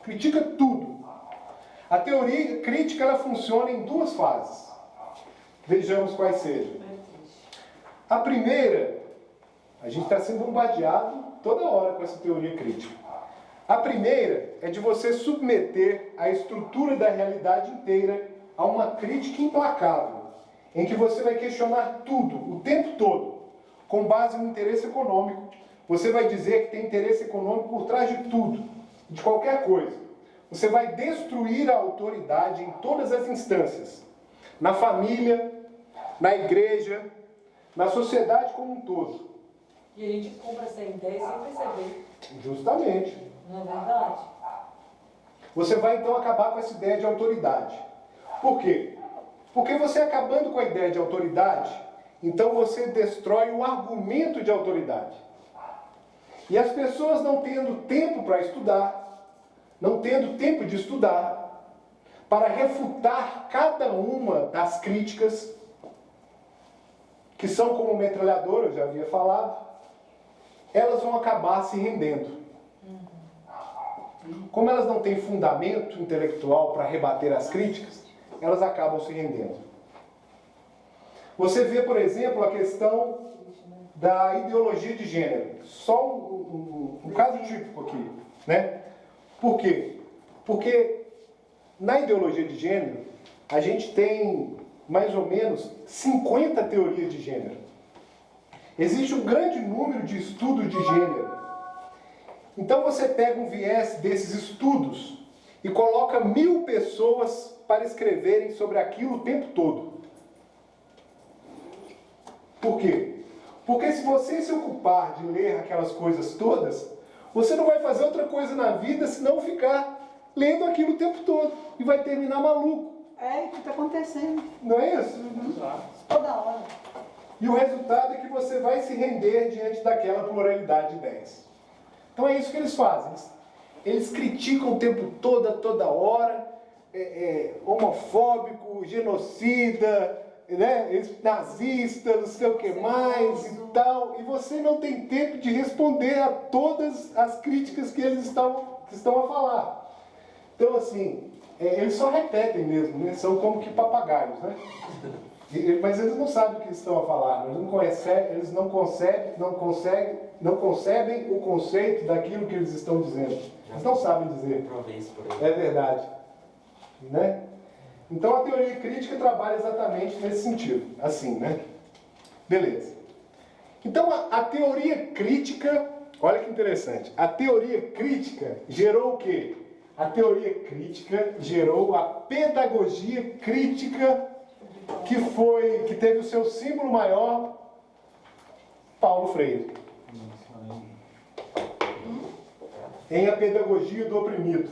critica tudo. A teoria crítica ela funciona em duas fases. Vejamos quais sejam. A primeira, a gente está sendo bombardeado toda hora com essa teoria crítica. A primeira é de você submeter a estrutura da realidade inteira a uma crítica implacável, em que você vai questionar tudo, o tempo todo, com base no interesse econômico. Você vai dizer que tem interesse econômico por trás de tudo, de qualquer coisa. Você vai destruir a autoridade em todas as instâncias, na família, na igreja, na sociedade como um todo. E a gente compra essa ideia sem perceber. Justamente. Não é verdade? Você vai então acabar com essa ideia de autoridade. Por quê? Porque você acabando com a ideia de autoridade, então você destrói o argumento de autoridade. E as pessoas não tendo tempo para estudar, não tendo tempo de estudar, para refutar cada uma das críticas, que são como metralhadora, eu já havia falado, elas vão acabar se rendendo. como elas não têm fundamento intelectual para rebater as críticas, elas acabam se rendendo. Você vê, por exemplo, a questão da ideologia de gênero. Só um caso típico aqui, né? Por quê? Porque na ideologia de gênero, a gente tem mais ou menos 50 teorias de gênero. Existe um grande número de estudos de gênero. Então você pega um viés desses estudos e coloca 1000 pessoas para escreverem sobre aquilo o tempo todo. Por quê? Porque se você se ocupar de ler aquelas coisas todas, você não vai fazer outra coisa na vida senão ficar lendo aquilo o tempo todo e vai terminar maluco. É o que está acontecendo. Não é isso? Toda hora. E o resultado é que você vai se render diante daquela pluralidade de ideias. Então é isso que eles fazem. Eles criticam o tempo todo, a toda hora, homofóbico, genocida, né, nazista, não sei o que mais e tal. E você não tem tempo de responder a todas as críticas que eles estão a falar. Então, assim, eles só repetem mesmo, né? São como que papagaios, né? Mas eles não sabem o que estão a falar, eles não concebem o conceito daquilo que eles estão dizendo. Eles não sabem dizer. É verdade. Né? Então a teoria crítica trabalha exatamente nesse sentido, assim, né? Beleza. Então a teoria crítica, olha que interessante, a teoria crítica gerou o quê? A teoria crítica gerou a pedagogia crítica, que teve o seu símbolo maior, Paulo Freire. Em A Pedagogia do Oprimido.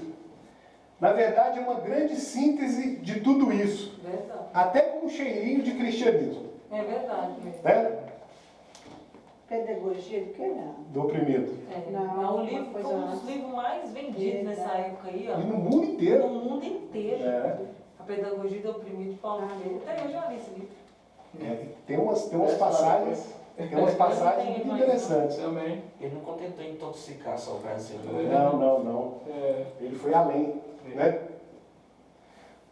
Na verdade, é uma grande síntese de tudo isso. Verdade. Até com um cheirinho de cristianismo. É verdade mesmo. Né? Pedagogia do que não? Do Oprimido. Não, É um uma livro, coisa foi um dos antes. livros mais vendidos nessa época aí, ó. E no mundo inteiro. No mundo inteiro. É. A Pedagogia do Oprimido de Paulo Freire. Até eu já li esse livro. Tem umas passagens. Tem umas passagens muito interessantes. Também. Ele não contentou intoxicar só o Brasil. Não. Ele foi além. Né?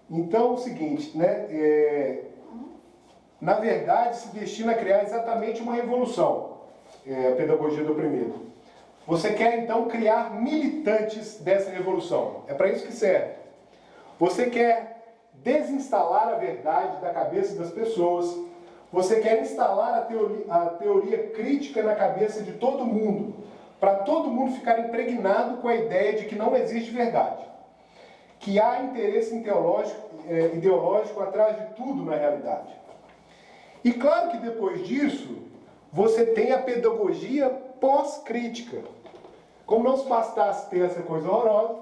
Então, o seguinte, né? Na verdade, se destina a criar exatamente uma revolução. A pedagogia do oprimido. Você quer, então, criar militantes dessa revolução. É para isso que serve. Você quer desinstalar a verdade da cabeça das pessoas. Você quer instalar a teoria crítica na cabeça de todo mundo, para todo mundo ficar impregnado com a ideia de que não existe verdade, que há interesse ideológico atrás de tudo na realidade. E claro que depois disso, você tem a pedagogia pós-crítica. Como não se bastasse ter essa coisa horrorosa,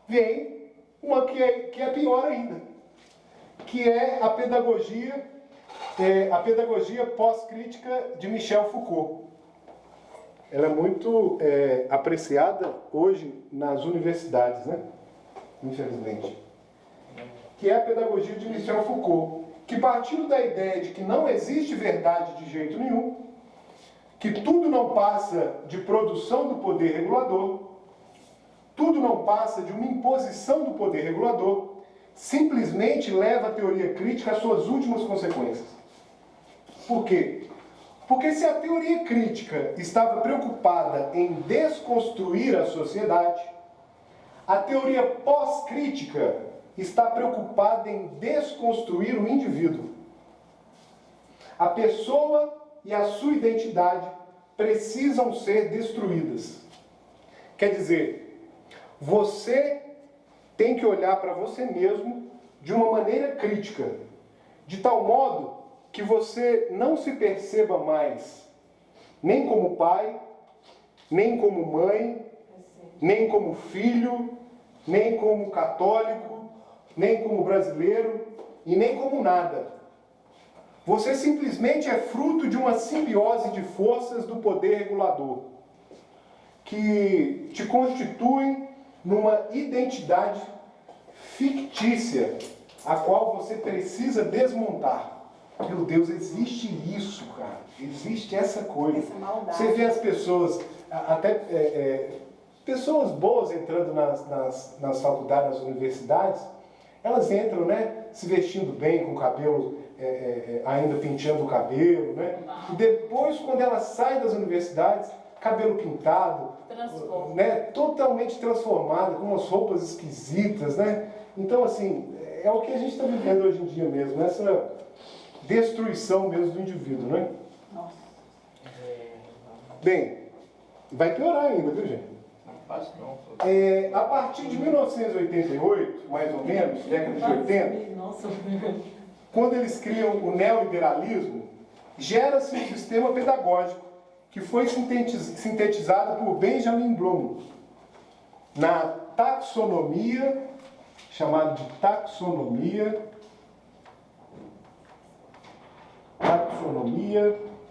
vem uma que é pior ainda, que é a pedagogia pós-crítica de Michel Foucault. Ela é muito apreciada hoje nas universidades, né? Infelizmente. Que é a pedagogia de Michel Foucault, que partindo da ideia de que não existe verdade de jeito nenhum, que tudo não passa de produção do poder regulador, tudo não passa de uma imposição do poder regulador, simplesmente leva a teoria crítica às suas últimas consequências. Por quê? Porque se a teoria crítica estava preocupada em desconstruir a sociedade, a teoria pós-crítica está preocupada em desconstruir o indivíduo. A pessoa e a sua identidade precisam ser destruídas. Quer dizer, você tem que olhar para você mesmo de uma maneira crítica, de tal modo que você não se perceba mais nem como pai, nem como mãe, nem como filho, nem como católico, nem como brasileiro e nem como nada. Você simplesmente é fruto de uma simbiose de forças do poder regulador, que te constituem numa identidade fictícia, a qual você precisa desmontar. Meu Deus, existe isso, cara. Existe essa coisa. Essa maldade. Você vê as pessoas, até pessoas boas entrando nas faculdades, nas universidades, elas entram, né, se vestindo bem, com o cabelo, ainda penteando o cabelo, né? E depois, quando elas saem das universidades, cabelo pintado, né, totalmente transformado, com umas roupas esquisitas, né? Então, assim, é o que a gente está vivendo hoje em dia mesmo, né? Essa destruição mesmo do indivíduo, né? Nossa. Bem, vai piorar ainda, viu, gente? Não faz não. A partir de 1988, mais ou menos, década de 80, Nossa. quando eles criam o neoliberalismo, gera-se um sistema pedagógico que foi sintetizado por Benjamin Bloom na taxonomia, chamada de taxonomia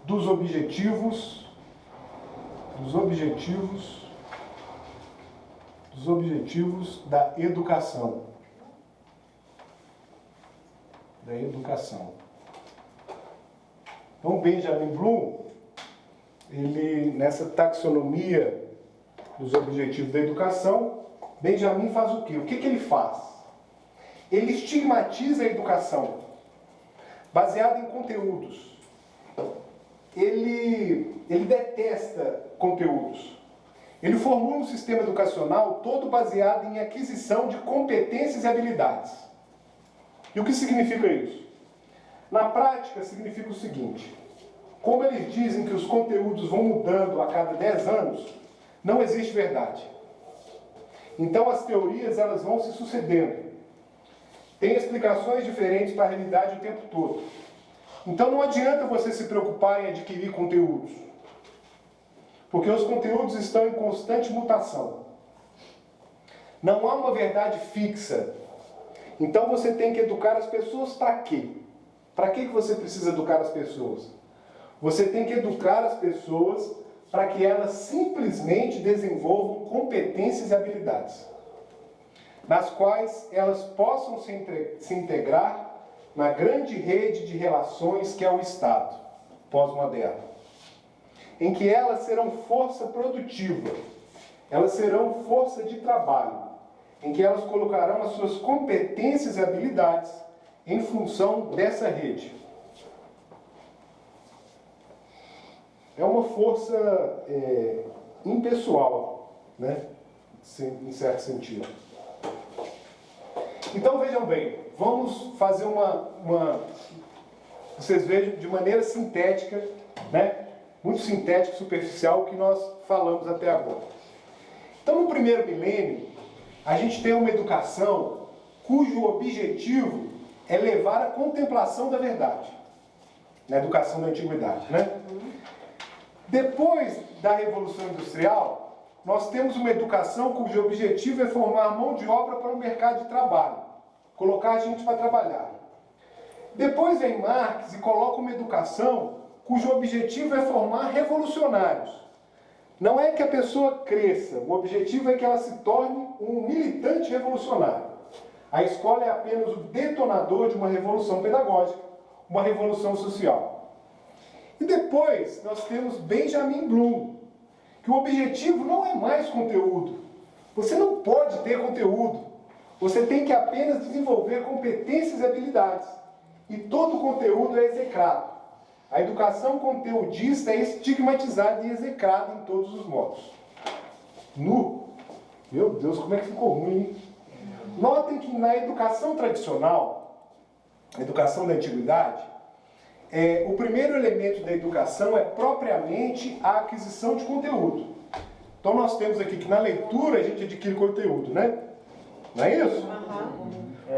dos objetivos da educação. Então, Benjamin Bloom, ele, nessa taxonomia dos objetivos da educação, Benjamin faz o quê? O que ele faz? Ele estigmatiza a educação, baseada em conteúdos. Ele detesta conteúdos. Ele formula um sistema educacional todo baseado em aquisição de competências e habilidades. E o que significa isso? Na prática, significa o seguinte: como eles dizem que os conteúdos vão mudando a cada 10 anos, não existe verdade. Então as teorias elas vão se sucedendo. Tem explicações diferentes para a realidade o tempo todo. Então não adianta você se preocupar em adquirir conteúdos, porque os conteúdos estão em constante mutação. Não há uma verdade fixa. Então você tem que educar as pessoas para quê? Para que você precisa educar as pessoas? Você tem que educar as pessoas para que elas simplesmente desenvolvam competências e habilidades, nas quais elas possam se integrar na grande rede de relações que é o Estado pós-moderno, em que elas serão força produtiva, elas serão força de trabalho, em que elas colocarão as suas competências e habilidades em função dessa rede. É uma força impessoal, né? Em certo sentido. Então vejam bem, vamos fazer vocês vejam de maneira sintética, né? Muito sintética e superficial o que nós falamos até agora. Então no primeiro milênio, a gente tem uma educação cujo objetivo é levar à contemplação da verdade, na educação da antiguidade, né? Depois da Revolução Industrial, nós temos uma educação cujo objetivo é formar mão de obra para o mercado de trabalho, colocar a gente para trabalhar. Depois vem Marx e coloca uma educação cujo objetivo é formar revolucionários. Não é que a pessoa cresça, o objetivo é que ela se torne um militante revolucionário. A escola é apenas o detonador de uma revolução pedagógica, uma revolução social. E depois nós temos Benjamin Bloom, que o objetivo não é mais conteúdo. Você não pode ter conteúdo. Você tem que apenas desenvolver competências e habilidades. E todo conteúdo é execrado. A educação conteudista é estigmatizada e execrada em todos os modos. Meu Deus, como é que ficou ruim, hein? Notem que na educação tradicional, a educação da antiguidade, o primeiro elemento da educação é propriamente a aquisição de conteúdo. Então nós temos aqui que na leitura a gente adquire conteúdo, né? Não é isso?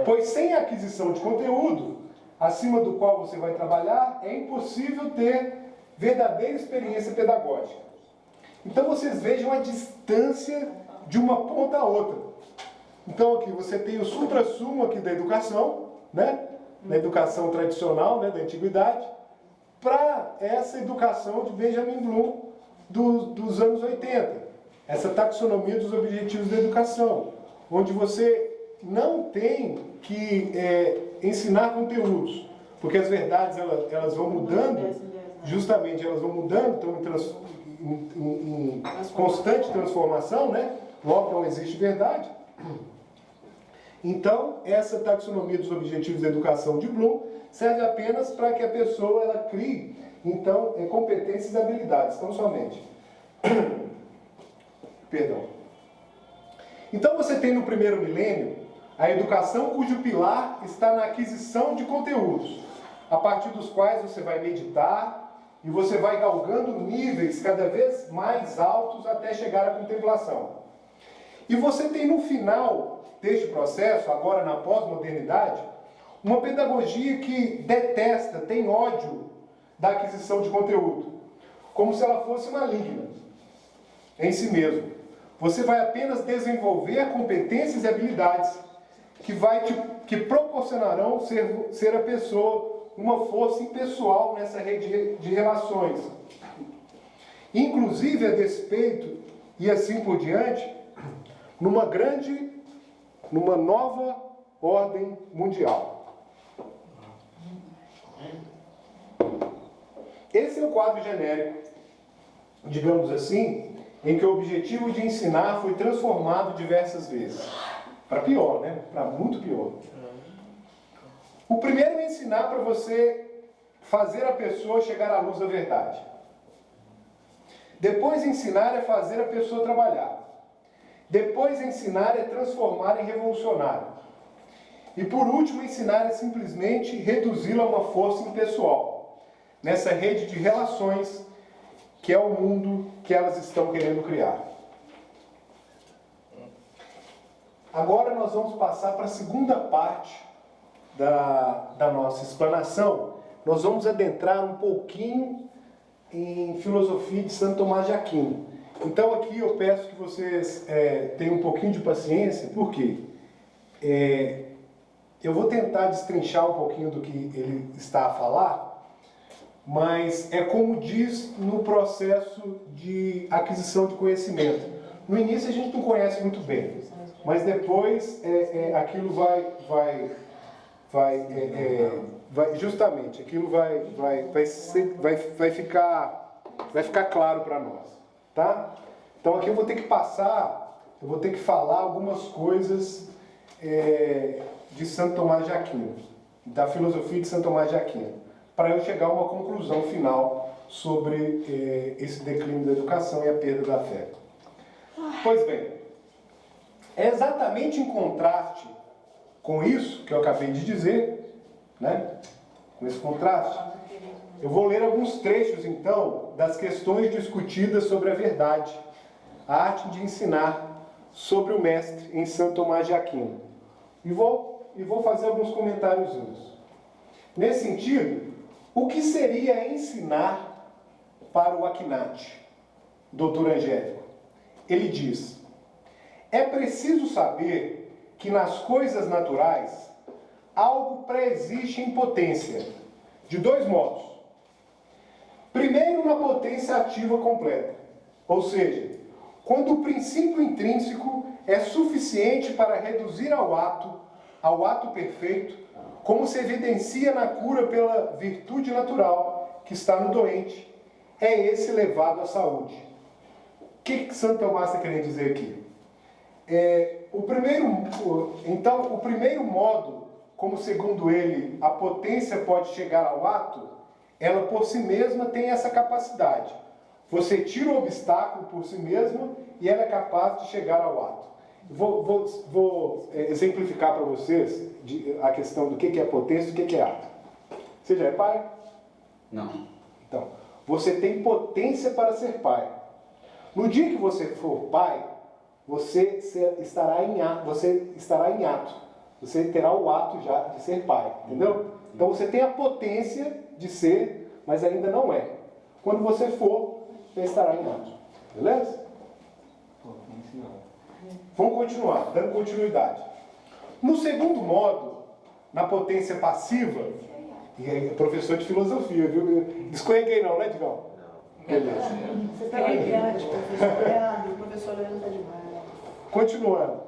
Pois sem a aquisição de conteúdo, acima do qual você vai trabalhar, é impossível ter verdadeira experiência pedagógica. Então vocês vejam a distância de uma ponta a outra. Então aqui você tem o supra-sumo aqui da educação, né? Na educação tradicional, né, da antiguidade, para essa educação de Benjamin Bloom dos anos 80. Essa taxonomia dos objetivos da educação, onde você não tem que ensinar conteúdos, porque as verdades elas vão mudando, justamente elas vão mudando, estão em constante transformação, né? logo não existe verdade. Então, essa taxonomia dos objetivos da educação de Bloom serve apenas para que a pessoa ela crie, então, competências e habilidades, tão somente. Perdão. Então, você tem no primeiro milênio a educação cujo pilar está na aquisição de conteúdos, a partir dos quais você vai meditar e você vai galgando níveis cada vez mais altos até chegar à contemplação. E você tem no final deste processo, agora na pós-modernidade, uma pedagogia que detesta, tem ódio da aquisição de conteúdo, como se ela fosse maligna em si mesmo. Você vai apenas desenvolver competências e habilidades que proporcionarão ser a pessoa uma força impessoal nessa rede de relações. Inclusive a despeito, e assim por diante, numa nova ordem mundial. Esse é o quadro genérico, digamos assim, em que o objetivo de ensinar foi transformado diversas vezes. Para pior, né? Para muito pior. O primeiro é ensinar para você fazer a pessoa chegar à luz da verdade. Depois ensinar é fazer a pessoa trabalhar. Depois ensinar é transformar em revolucionário. E por último, ensinar é simplesmente reduzi-la a uma força impessoal, nessa rede de relações que é o mundo que elas estão querendo criar. Agora nós vamos passar para a segunda parte da nossa explanação. Nós vamos adentrar um pouquinho em filosofia de Santo Tomás de Aquino. Então aqui eu peço que vocês tenham um pouquinho de paciência, porque eu vou tentar destrinchar um pouquinho do que ele está a falar, mas é como diz no processo de aquisição de conhecimento. No início a gente não conhece muito bem, mas depois aquilo justamente, aquilo vai ficar claro para nós, tá? Então aqui eu vou ter que falar algumas coisas de Santo Tomás de Aquino, da filosofia de Santo Tomás de Aquino, para eu chegar a uma conclusão final sobre esse declínio da educação e a perda da fé. Pois bem, é exatamente em contraste com isso que eu acabei de dizer, né? Com esse contraste, eu vou ler alguns trechos, então, das questões discutidas sobre a verdade, a arte de ensinar sobre o mestre em Santo Tomás de Aquino. E vou fazer alguns comentários nisso. Nesse sentido, o que seria ensinar para o Akinati, doutor Angélico? Ele diz: é preciso saber que nas coisas naturais algo pré-existe em potência, de dois modos. Primeiro, na potência ativa completa, ou seja, quando o princípio intrínseco é suficiente para reduzir ao ato perfeito, como se evidencia na cura pela virtude natural que está no doente, é esse levado à saúde. O que Santo Tomás está querendo dizer aqui? O primeiro modo, como segundo ele, a potência pode chegar ao ato, ela por si mesma tem essa capacidade. Você tira o obstáculo por si mesma e ela é capaz de chegar ao ato. Vou exemplificar para vocês a questão do que é potência e do que é ato. Você já é pai? Não. Então, você tem potência para ser pai. No dia que você for pai, você estará em ato. Você terá o ato já de ser pai, entendeu? Então você tem a potência de ser, mas ainda não é. Quando você for, já estará em ato. Beleza? Vamos continuar, dando continuidade. No segundo modo, na potência passiva, e aí, professor de filosofia, viu? Escorreguei não, né, Digão? Não. Beleza. Você está brilhante, professor Leandro. O professor Leandro está demais. Continuando.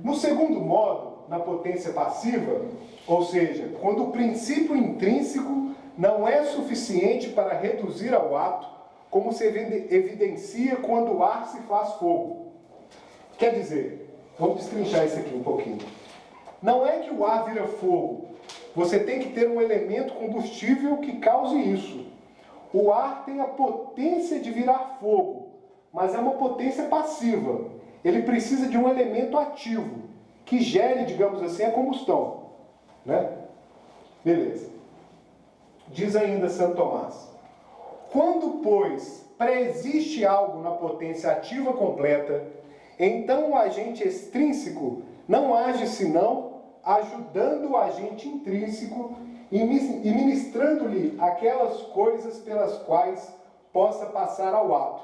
No segundo modo, na potência passiva, ou seja, quando o princípio intrínseco não é suficiente para reduzir ao ato, como se evidencia quando o ar se faz fogo. Quer dizer, vamos destrinchar isso aqui um pouquinho. Não é que o ar vira fogo. Você tem que ter um elemento combustível que cause isso. O ar tem a potência de virar fogo, mas é uma potência passiva. Ele precisa de um elemento ativo, que gere, digamos assim, a combustão. Né? Beleza. Diz ainda Santo Tomás: quando, pois, preexiste algo na potência ativa completa, então o agente extrínseco não age senão ajudando o agente intrínseco e ministrando-lhe aquelas coisas pelas quais possa passar ao ato.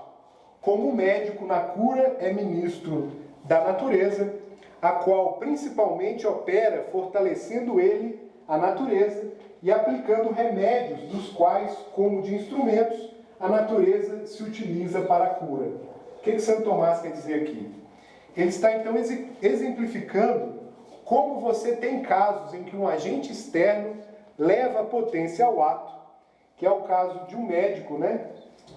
Como o médico na cura é ministro da natureza, a qual principalmente opera fortalecendo ele, a natureza, e aplicando remédios, dos quais, como de instrumentos, a natureza se utiliza para a cura. O que Santo Tomás quer dizer aqui? Ele está então exemplificando como você tem casos em que um agente externo leva a potência ao ato, que é o caso de um médico, né?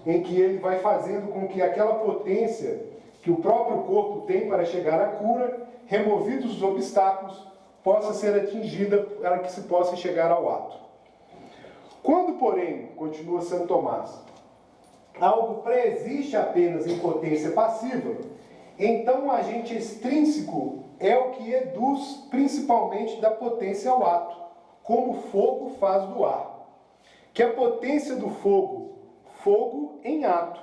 Em que ele vai fazendo com que aquela potência que o próprio corpo tem para chegar à cura, removidos os obstáculos, possa ser atingida para que se possa chegar ao ato. Quando, porém, continua Santo Tomás, algo preexiste apenas em potência passiva, então o agente extrínseco é o que eduz principalmente da potência ao ato, como o fogo faz do ar. Que a potência do fogo, fogo em ato.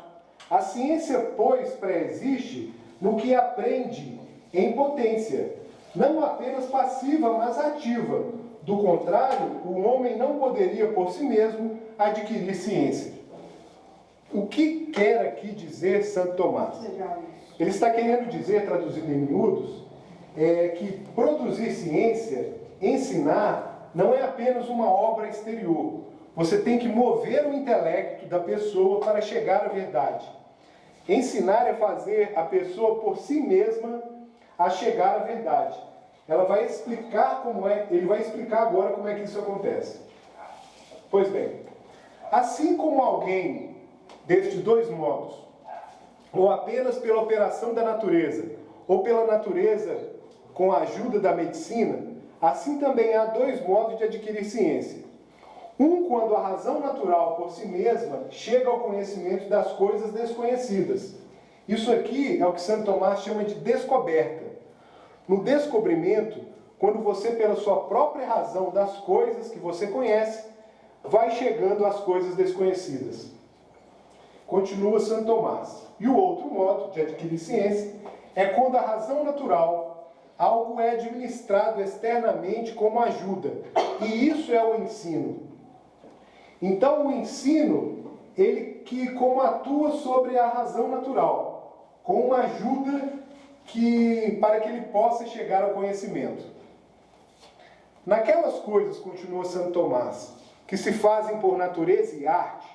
A ciência, pois, preexiste no que aprende em potência, não apenas passiva, mas ativa. Do contrário, o homem não poderia por si mesmo adquirir ciência. O que quer aqui dizer Santo Tomás? Ele está querendo dizer, traduzido em miúdos, que produzir ciência, ensinar, não é apenas uma obra exterior. Você tem que mover o intelecto da pessoa para chegar à verdade. Ensinar é fazer a pessoa por si mesma a chegar à verdade. Ela vai explicar ele vai explicar agora como é que isso acontece. Pois bem, assim como alguém destes dois modos, ou apenas pela operação da natureza, ou pela natureza com a ajuda da medicina, assim também há dois modos de adquirir ciência. Um, quando a razão natural por si mesma chega ao conhecimento das coisas desconhecidas. Isso aqui é o que Santo Tomás chama de descoberta. No descobrimento, quando você, pela sua própria razão das coisas que você conhece, vai chegando às coisas desconhecidas. Continua Santo Tomás. E o outro modo de adquirir ciência é quando a razão natural, algo é administrado externamente como ajuda. E isso é o ensino. Então o ensino, ele que como atua sobre a razão natural, com uma ajuda para que ele possa chegar ao conhecimento. Naquelas coisas, continua Santo Tomás, que se fazem por natureza e arte,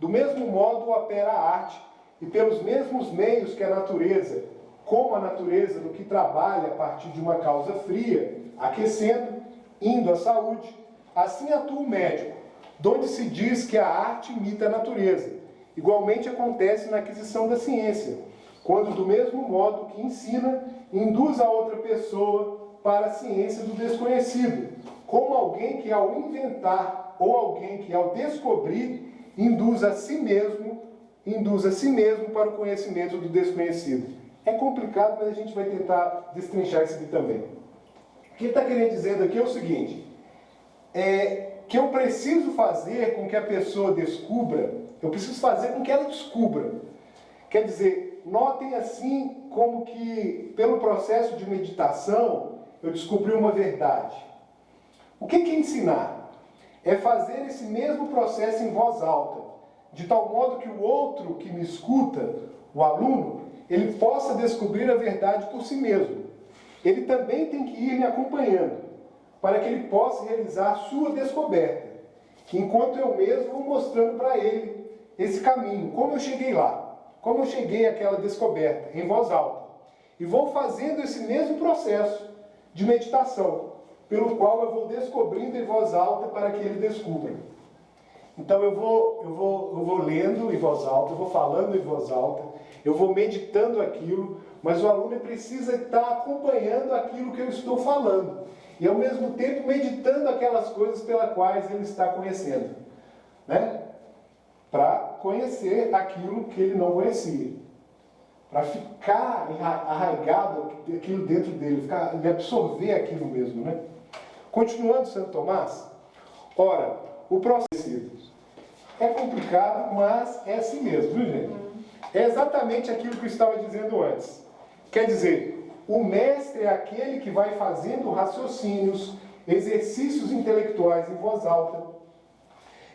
do mesmo modo opera a arte, e pelos mesmos meios que a natureza, como a natureza no que trabalha a partir de uma causa fria, aquecendo, indo à saúde, assim atua o médico, donde se diz que a arte imita a natureza. Igualmente acontece na aquisição da ciência, quando do mesmo modo que ensina, induz a outra pessoa para a ciência do desconhecido, como alguém que ao inventar ou alguém que ao descobrir induz a si mesmo para o conhecimento do desconhecido. É complicado, mas a gente vai tentar destrinchar isso aqui também. O que ele está querendo dizer aqui é o seguinte, que eu preciso fazer com que a pessoa descubra, eu preciso fazer com que ela descubra. Quer dizer, notem assim como que pelo processo de meditação eu descobri uma verdade. O que é ensinar? É fazer esse mesmo processo em voz alta, de tal modo que o outro que me escuta, o aluno, ele possa descobrir a verdade por si mesmo. Ele também tem que ir me acompanhando, para que ele possa realizar a sua descoberta, enquanto eu mesmo vou mostrando para ele esse caminho, como eu cheguei lá, como eu cheguei àquela descoberta, em voz alta. E vou fazendo esse mesmo processo de meditação, pelo qual eu vou descobrindo em voz alta para que ele descubra. Então eu vou lendo em voz alta, eu vou falando em voz alta, eu vou meditando aquilo, mas o aluno precisa estar acompanhando aquilo que eu estou falando. E ao mesmo tempo meditando aquelas coisas pelas quais ele está conhecendo. Né? Para conhecer aquilo que ele não conhecia. Para ficar arraigado aquilo dentro dele, ele absorver aquilo mesmo. Né? Continuando Santo Tomás, ora, o processo é complicado, mas é assim mesmo, viu, gente? É exatamente aquilo que eu estava dizendo antes. Quer dizer, o mestre é aquele que vai fazendo raciocínios, exercícios intelectuais em voz alta,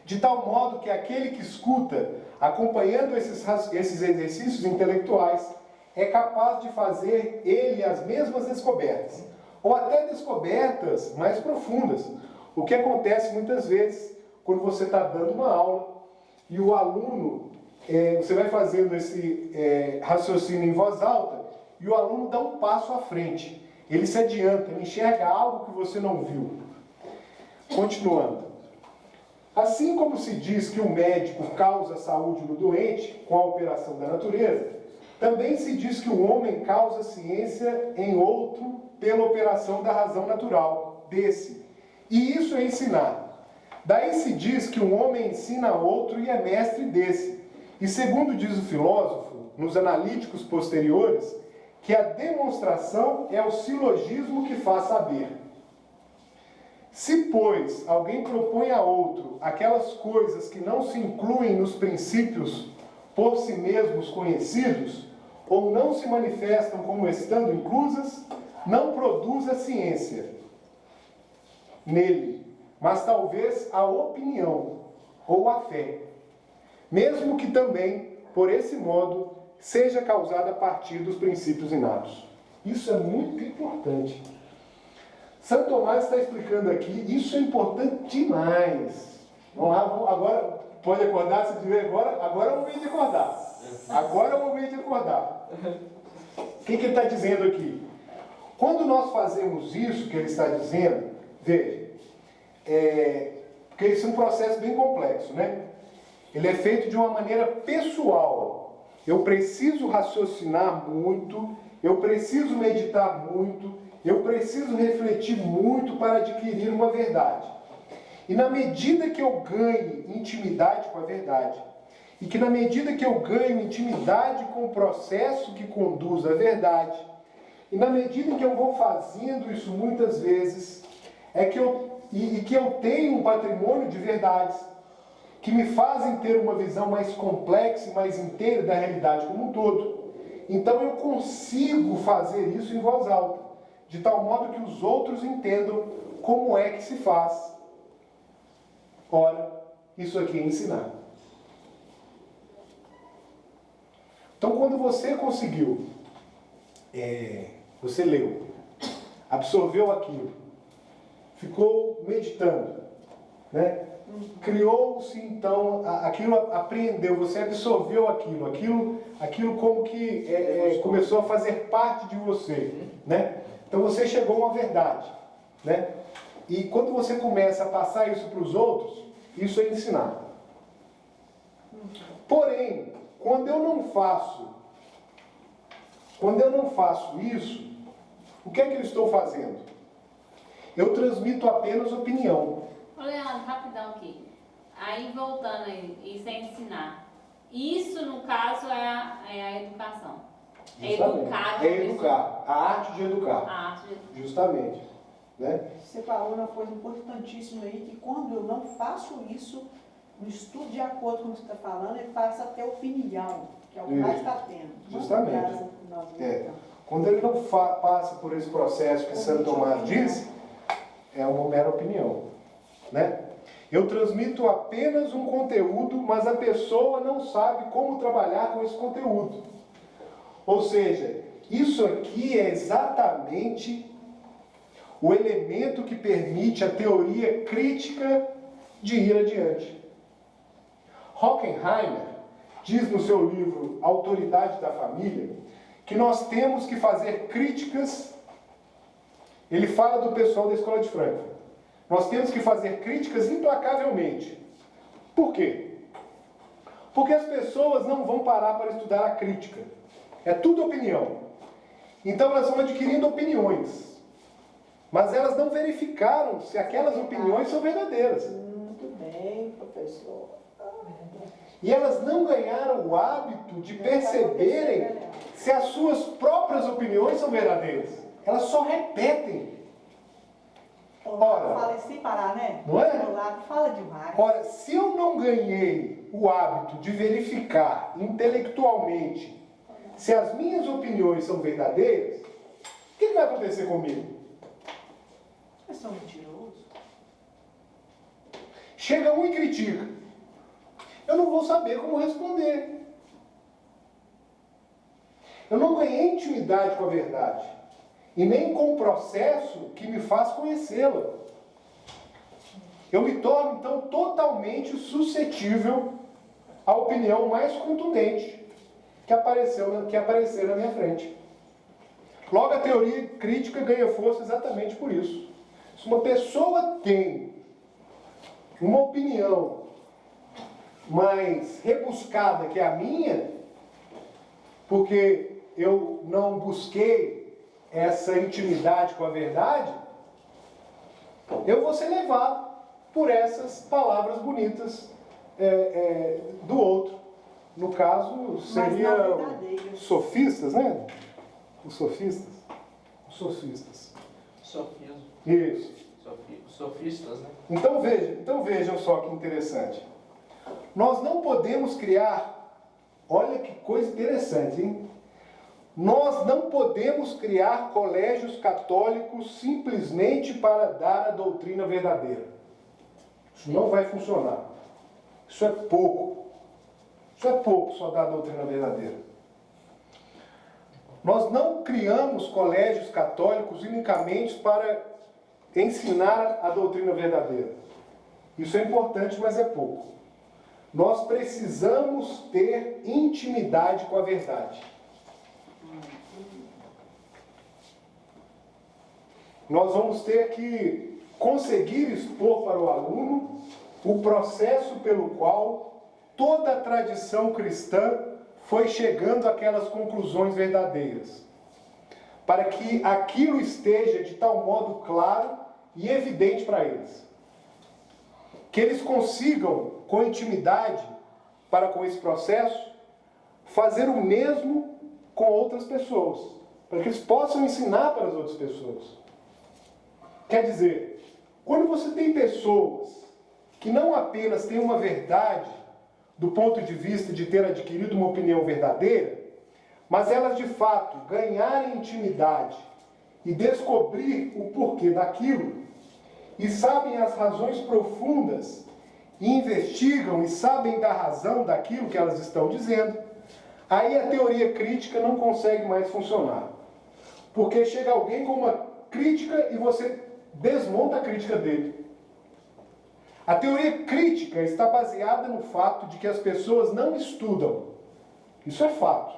de tal modo que aquele que escuta, acompanhando esses exercícios intelectuais, é capaz de fazer ele as mesmas descobertas, ou até descobertas mais profundas, o que acontece muitas vezes quando você está dando uma aula e o aluno, você vai fazendo esse raciocínio em voz alta e o aluno dá um passo à frente, ele se adianta, ele enxerga algo que você não viu. Continuando. Assim como se diz que o médico causa a saúde no doente com a operação da natureza, também se diz que o homem causa ciência em outro pela operação da razão natural desse. E isso é ensinar. Daí se diz que um homem ensina a outro e é mestre desse. E segundo diz o filósofo, nos analíticos posteriores, que a demonstração é o silogismo que faz saber. Se, pois, alguém propõe a outro aquelas coisas que não se incluem nos princípios por si mesmos conhecidos, ou não se manifestam como estando inclusas, não produz a ciência nele, mas talvez a opinião ou a fé, mesmo que também, por esse modo, seja causada a partir dos princípios inatos. Isso é muito importante. Santo Tomás está explicando aqui, isso é importante demais. Vamos lá, agora, pode acordar, se tiver agora é o momento de acordar. Agora é o momento de acordar. O que ele está dizendo aqui? Quando nós fazemos isso que ele está dizendo, veja, porque isso é um processo bem complexo, né? Ele é feito de uma maneira pessoal. Eu preciso raciocinar muito, eu preciso meditar muito, eu preciso refletir muito para adquirir uma verdade. E na medida que eu ganhe intimidade com a verdade, e que na medida que eu ganho intimidade com o processo que conduz à verdade, e na medida que eu vou fazendo isso muitas vezes, que eu tenho um patrimônio de verdades que me fazem ter uma visão mais complexa e mais inteira da realidade como um todo. Então eu consigo fazer isso em voz alta, de tal modo que os outros entendam como é que se faz. Ora, isso aqui é ensinar. Então, quando você conseguiu, você leu, absorveu aquilo, ficou meditando, né? Criou-se então, aquilo apreendeu, você absorveu aquilo como que começou a fazer parte de você, né? Então você chegou a uma verdade, né? E quando você começa a passar isso para os outros, isso é ensinar. Porém, quando eu não faço isso, o que é que eu estou fazendo? Eu transmito apenas opinião. Ô, Leandro, rapidão aqui. Aí, voltando aí, isso é ensinar. Isso, no caso, é a educação. Justamente. É educar. A arte de educar. A arte de educar. Justamente. Né? Você falou uma coisa importantíssima aí, que quando eu não faço isso, no estudo de acordo com o que você está falando, ele passa a ter opinião, que é o que mais está tendo. Justamente. Quando ele não passa por esse processo que Santo Tomás diz, é uma mera opinião. Né? Eu transmito apenas um conteúdo, mas a pessoa não sabe como trabalhar com esse conteúdo. Ou seja, isso aqui é exatamente o elemento que permite a teoria crítica de ir adiante. Horkheimer diz no seu livro Autoridade da Família que nós temos que fazer críticas. Ele fala do pessoal da Escola de Frankfurt. Nós temos que fazer críticas implacavelmente. Por quê? Porque as pessoas não vão parar para estudar a crítica. É tudo opinião. Então elas vão adquirindo opiniões. Mas elas não verificaram se aquelas opiniões são verdadeiras. Muito bem, professor. E elas não ganharam o hábito de perceberem se as suas próprias opiniões são verdadeiras. Elas só repetem. O lado fala sem parar, né? Não é? O lado fala demais. Ora, se eu não ganhei o hábito de verificar intelectualmente se as minhas opiniões são verdadeiras, o que vai acontecer comigo? Eu sou mentiroso. Chega um e critica. Eu não vou saber como responder. Eu não ganhei intimidade com a verdade. E nem com o processo que me faz conhecê-la. Eu me torno, então, totalmente suscetível à opinião mais contundente que aparecer na minha frente. Logo, a teoria crítica ganha força exatamente por isso. Se uma pessoa tem uma opinião mais rebuscada que a minha, porque eu não busquei essa intimidade com a verdade, eu vou ser levado por essas palavras bonitas do outro. No caso, seria os sofistas, né? Os sofistas. Os sofistas. Sofismo. Isso. Sofistas, né? Então vejam só que interessante. Nós não podemos criar, olha que coisa interessante, hein? Nós não podemos criar colégios católicos simplesmente para dar a doutrina verdadeira. Isso não vai funcionar. Isso é pouco. Isso é pouco só dar a doutrina verdadeira. Nós não criamos colégios católicos unicamente para ensinar a doutrina verdadeira. Isso é importante, mas é pouco. Nós precisamos ter intimidade com a verdade. Nós vamos ter que conseguir expor para o aluno o processo pelo qual toda a tradição cristã foi chegando àquelas conclusões verdadeiras, para que aquilo esteja de tal modo claro e evidente para eles, que eles consigam, com intimidade para com esse processo, fazer o mesmo com outras pessoas, para que eles possam ensinar para as outras pessoas. Quer dizer, quando você tem pessoas que não apenas têm uma verdade do ponto de vista de ter adquirido uma opinião verdadeira, mas elas de fato ganharem intimidade e descobrir o porquê daquilo, e sabem as razões profundas, e investigam e sabem da razão daquilo que elas estão dizendo, aí a teoria crítica não consegue mais funcionar. Porque chega alguém com uma crítica e você desmonta a crítica dele. A teoria crítica está baseada no fato de que as pessoas não estudam. Isso é fato.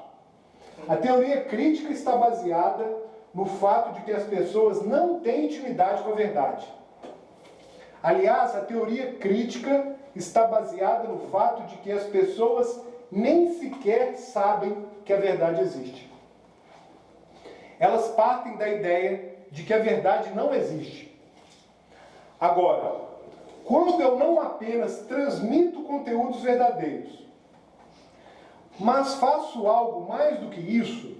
A teoria crítica está baseada no fato de que as pessoas não têm intimidade com a verdade. Aliás, a teoria crítica está baseada no fato de que as pessoas nem sequer sabem que a verdade existe. Elas partem da ideia de que a verdade não existe. Agora, quando eu não apenas transmito conteúdos verdadeiros, mas faço algo mais do que isso,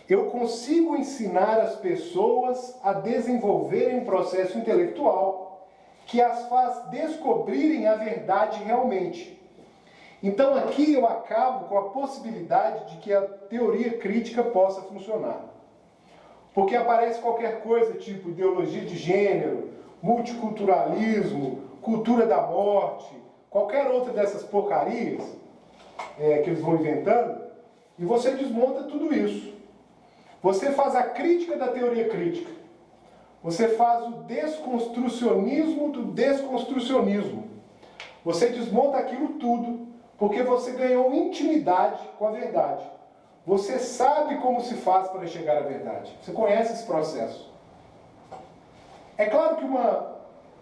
eu consigo ensinar as pessoas a desenvolverem um processo intelectual que as faz descobrirem a verdade realmente. Então aqui eu acabo com a possibilidade de que a teoria crítica possa funcionar. Porque aparece qualquer coisa tipo ideologia de gênero, multiculturalismo, cultura da morte, qualquer outra dessas porcarias que eles vão inventando, e você desmonta tudo isso. Você faz a crítica da teoria crítica. Você faz o desconstrucionismo do desconstrucionismo. Você desmonta aquilo tudo, porque você ganhou intimidade com a verdade. Você sabe como se faz para chegar à verdade. Você conhece esse processo. É claro que uma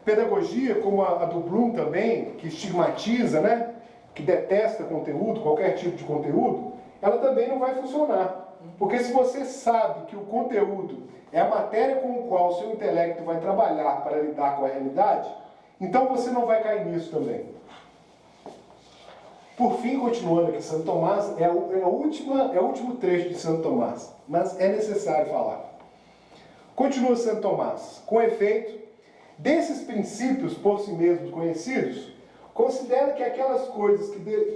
pedagogia como a do Bloom também, que estigmatiza, né, que detesta conteúdo, qualquer tipo de conteúdo, ela também não vai funcionar. Porque se você sabe que o conteúdo é a matéria com a qual o seu intelecto vai trabalhar para lidar com a realidade, então você não vai cair nisso também. Por fim, continuando aqui, Santo Tomás é o último trecho de Santo Tomás, mas é necessário falar. Continua Santo Tomás. Com efeito, desses princípios por si mesmos conhecidos, considera que aquelas coisas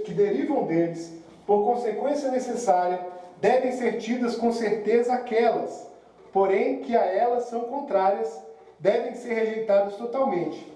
que derivam deles, por consequência necessária, devem ser tidas com certeza aquelas, porém que a elas são contrárias, devem ser rejeitadas totalmente.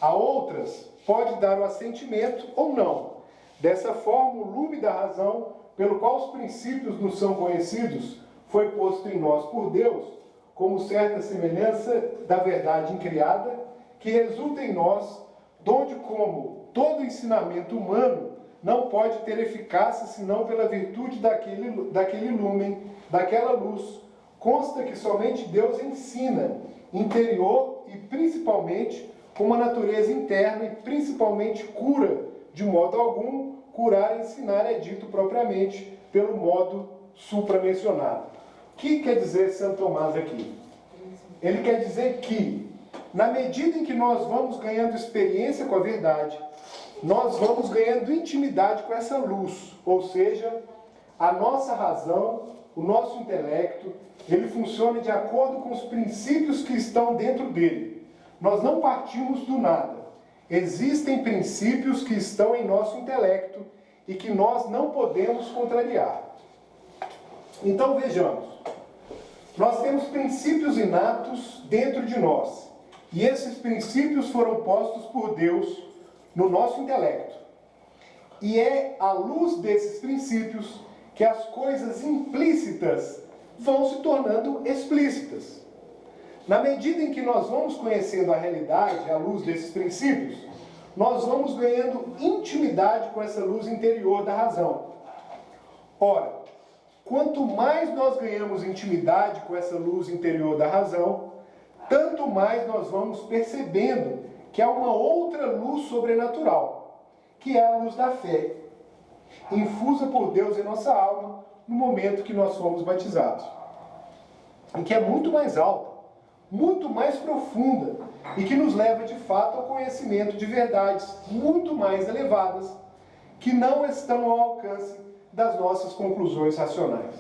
A outras pode dar o assentimento ou não. Dessa forma, o lume da razão, pelo qual os princípios nos são conhecidos, foi posto em nós por Deus, como certa semelhança da verdade incriada, que resulta em nós, donde como todo ensinamento humano não pode ter eficácia senão pela virtude daquele lumen, daquela luz, consta que somente Deus ensina, interior e principalmente com uma natureza interna e principalmente cura. De modo algum, curar e ensinar é dito propriamente pelo modo supramencionado. O que quer dizer Santo Tomás aqui? Ele quer dizer que, na medida em que nós vamos ganhando experiência com a verdade, nós vamos ganhando intimidade com essa luz, ou seja, a nossa razão, o nosso intelecto, ele funciona de acordo com os princípios que estão dentro dele. Nós não partimos do nada. Existem princípios que estão em nosso intelecto e que nós não podemos contrariar. Então vejamos, nós temos princípios inatos dentro de nós, e esses princípios foram postos por Deus no nosso intelecto. E é à luz desses princípios que as coisas implícitas vão se tornando explícitas. Na medida em que nós vamos conhecendo a realidade à luz desses princípios, nós vamos ganhando intimidade com essa luz interior da razão. Ora, quanto mais nós ganhamos intimidade com essa luz interior da razão, tanto mais nós vamos percebendo que há uma outra luz sobrenatural, que é a luz da fé, infusa por Deus em nossa alma no momento que nós fomos batizados. E que é muito mais alta, muito mais profunda e que nos leva de fato ao conhecimento de verdades muito mais elevadas que não estão ao alcance das nossas conclusões racionais.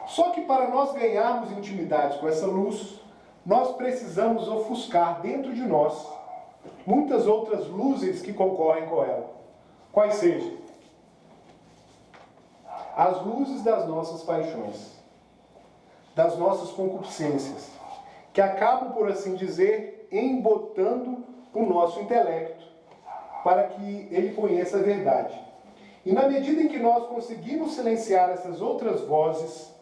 Só que para nós ganharmos intimidade com essa luz, nós precisamos ofuscar dentro de nós muitas outras luzes que concorrem com ela. Quais sejam? As luzes das nossas paixões, das nossas concupiscências, que acabam, por assim dizer, embotando o nosso intelecto para que ele conheça a verdade. E na medida em que nós conseguimos silenciar essas outras vozes,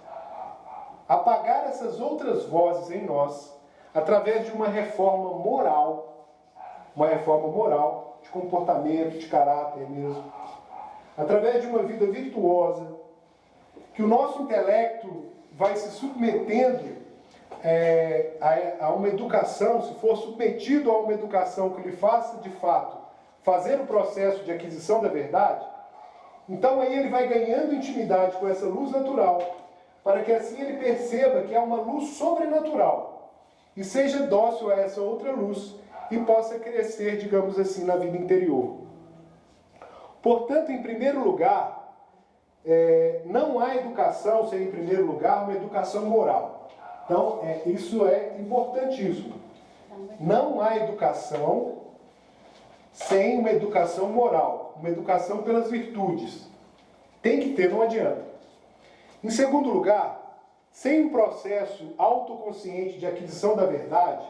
apagar essas outras vozes em nós, através de uma reforma moral de comportamento, de caráter mesmo, através de uma vida virtuosa, que o nosso intelecto vai se submetendo a uma educação, se for submetido a uma educação que lhe faça, de fato, fazer o processo de aquisição da verdade, então aí ele vai ganhando intimidade com essa luz natural, para que assim ele perceba que há uma luz sobrenatural, e seja dócil a essa outra luz, e possa crescer, digamos assim, na vida interior. Portanto, em primeiro lugar, não há educação sem, em primeiro lugar, uma educação moral. Então, isso é importantíssimo. Não há educação sem uma educação moral, uma educação pelas virtudes. Tem que ter, não adianta. Em segundo lugar, sem um processo autoconsciente de aquisição da verdade,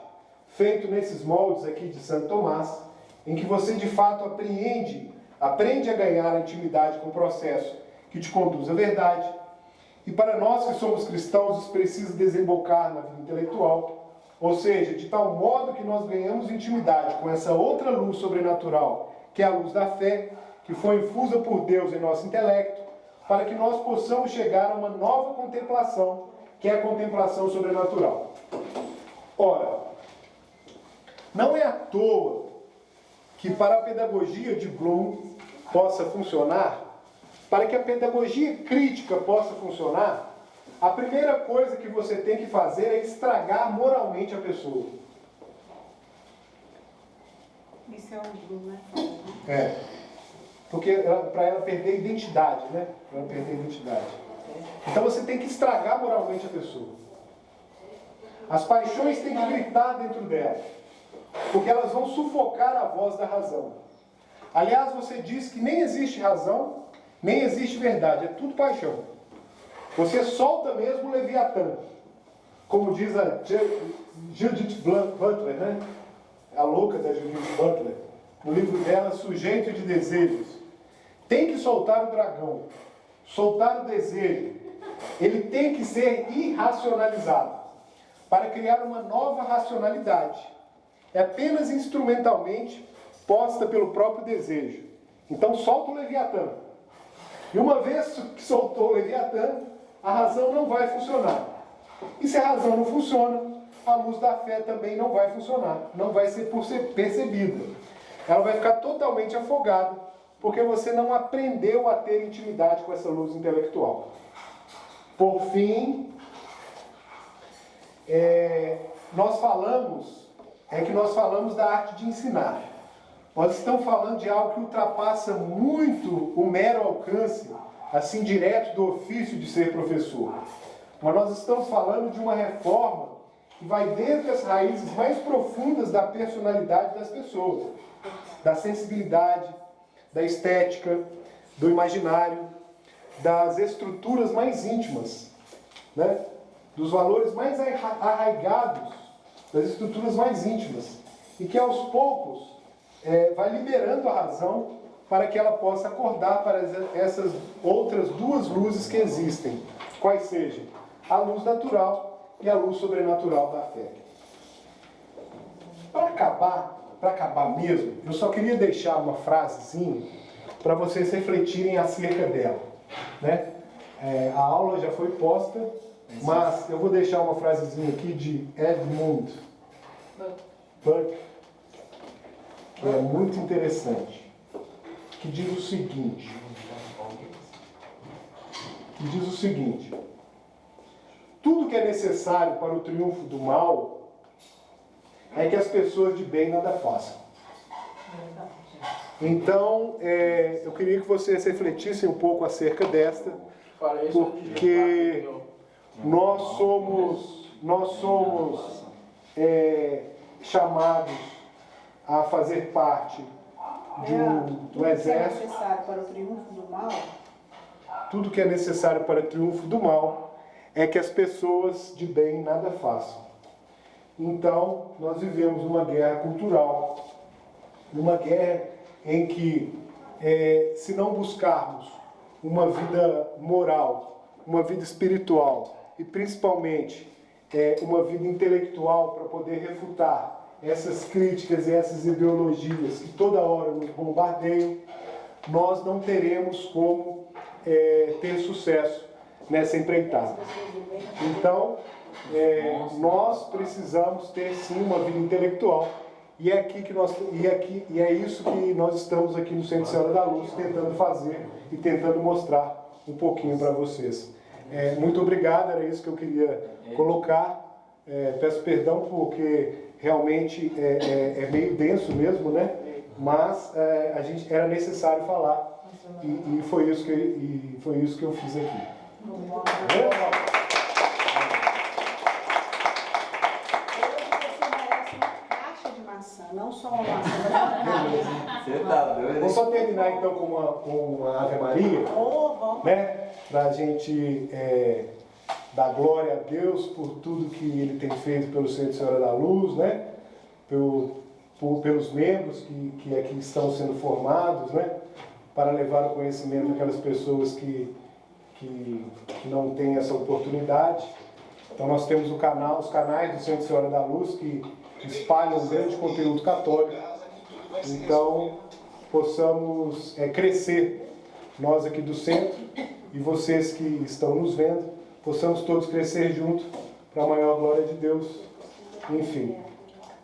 feito nesses moldes aqui de Santo Tomás, em que você de fato aprende a ganhar a intimidade com o processo que te conduz à verdade. E para nós que somos cristãos, isso precisa desembocar na vida intelectual, ou seja, de tal modo que nós ganhamos intimidade com essa outra luz sobrenatural, que é a luz da fé, que foi infusa por Deus em nosso intelecto, para que nós possamos chegar a uma nova contemplação, que é a contemplação sobrenatural. Ora, não é à toa que para a pedagogia de Bloom possa funcionar, Para que a pedagogia crítica possa funcionar, a primeira coisa que você tem que fazer é estragar moralmente a pessoa. Isso é um Bruno, né? É. Porque para ela perder a identidade, né? Para ela perder a identidade. Então você tem que estragar moralmente a pessoa. As paixões têm que gritar dentro dela, porque elas vão sufocar a voz da razão. Aliás, você diz que nem existe razão, nem existe verdade, é tudo paixão. Você solta mesmo o Leviatã, como diz a Judith Butler, né? A louca da Judith Butler, no livro dela, Sujeito de Desejos. Tem que soltar o dragão, soltar o desejo. Ele tem que ser irracionalizado, para criar uma nova racionalidade. É apenas instrumentalmente posta pelo próprio desejo. Então solta o Leviatã. E uma vez que soltou o Leviatã, a razão não vai funcionar. E se a razão não funciona, a luz da fé também não vai funcionar. Não vai ser percebida. Ela vai ficar totalmente afogada, porque você não aprendeu a ter intimidade com essa luz intelectual. Por fim, nós falamos da arte de ensinar. Nós estamos falando de algo que ultrapassa muito o mero alcance, assim, direto do ofício de ser professor. Mas nós estamos falando de uma reforma que vai desde as raízes mais profundas da personalidade das pessoas, da sensibilidade, da estética, do imaginário, das estruturas mais íntimas, né? Dos valores mais arraigados, das estruturas mais íntimas, e que aos poucos vai liberando a razão para que ela possa acordar para essas outras duas luzes que existem, quais sejam a luz natural e a luz sobrenatural da fé. Para acabar mesmo, eu só queria deixar uma frasezinha para vocês refletirem acerca dela, né? A aula já foi posta, mas eu vou deixar uma frasezinha aqui de Edmund Burke, que é muito interessante, que diz o seguinte, tudo que é necessário para o triunfo do mal é que as pessoas de bem nada façam. Então, eu queria que vocês refletissem um pouco acerca desta, porque nós somos chamados a fazer parte do exército. Tudo que é necessário para o triunfo do mal. Tudo que é necessário para o triunfo do mal é que as pessoas de bem nada façam. Então, nós vivemos uma guerra cultural, uma guerra em que, se não buscarmos uma vida moral, uma vida espiritual e principalmente uma vida intelectual para poder refutar essas críticas e essas ideologias que toda hora nos bombardeiam, nós não teremos como ter sucesso nessa empreitada. Então, nós precisamos ter sim uma vida intelectual, e é isso que nós estamos aqui no Centro Senhora da Luz tentando fazer e tentando mostrar um pouquinho para vocês. Muito obrigado, era isso que eu queria colocar. Peço perdão porque realmente é meio denso mesmo, né? Mas era necessário falar e foi isso que eu fiz aqui. Não só uma maçã. Você tá doido? Vamos só terminar então com uma Ave Maria, né? Para a gente dar glória a Deus por tudo que Ele tem feito pelo Centro Senhora da Luz, né? Pelos membros que aqui estão sendo formados, né? Para levar o conhecimento àquelas pessoas que não têm essa oportunidade. Então nós temos os canais do Centro Senhora da Luz que espalham um grande conteúdo católico. Então possamos crescer, nós aqui do centro e vocês que estão nos vendo, possamos todos crescer juntos para a maior glória de Deus. Enfim,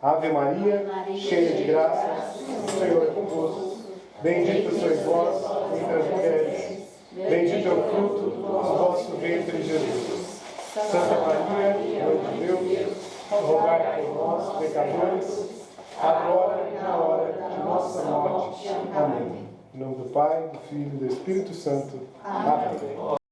Ave Maria, cheia de graça, o Senhor é convosco. Bendita sois vós entre as mulheres, Bendito é o fruto do vosso ventre, Jesus. Santa Maria, Mãe de Deus, rogai por nós, pecadores, agora e na hora de nossa morte. Amém. Em nome do Pai, do Filho e do Espírito Santo. Amém.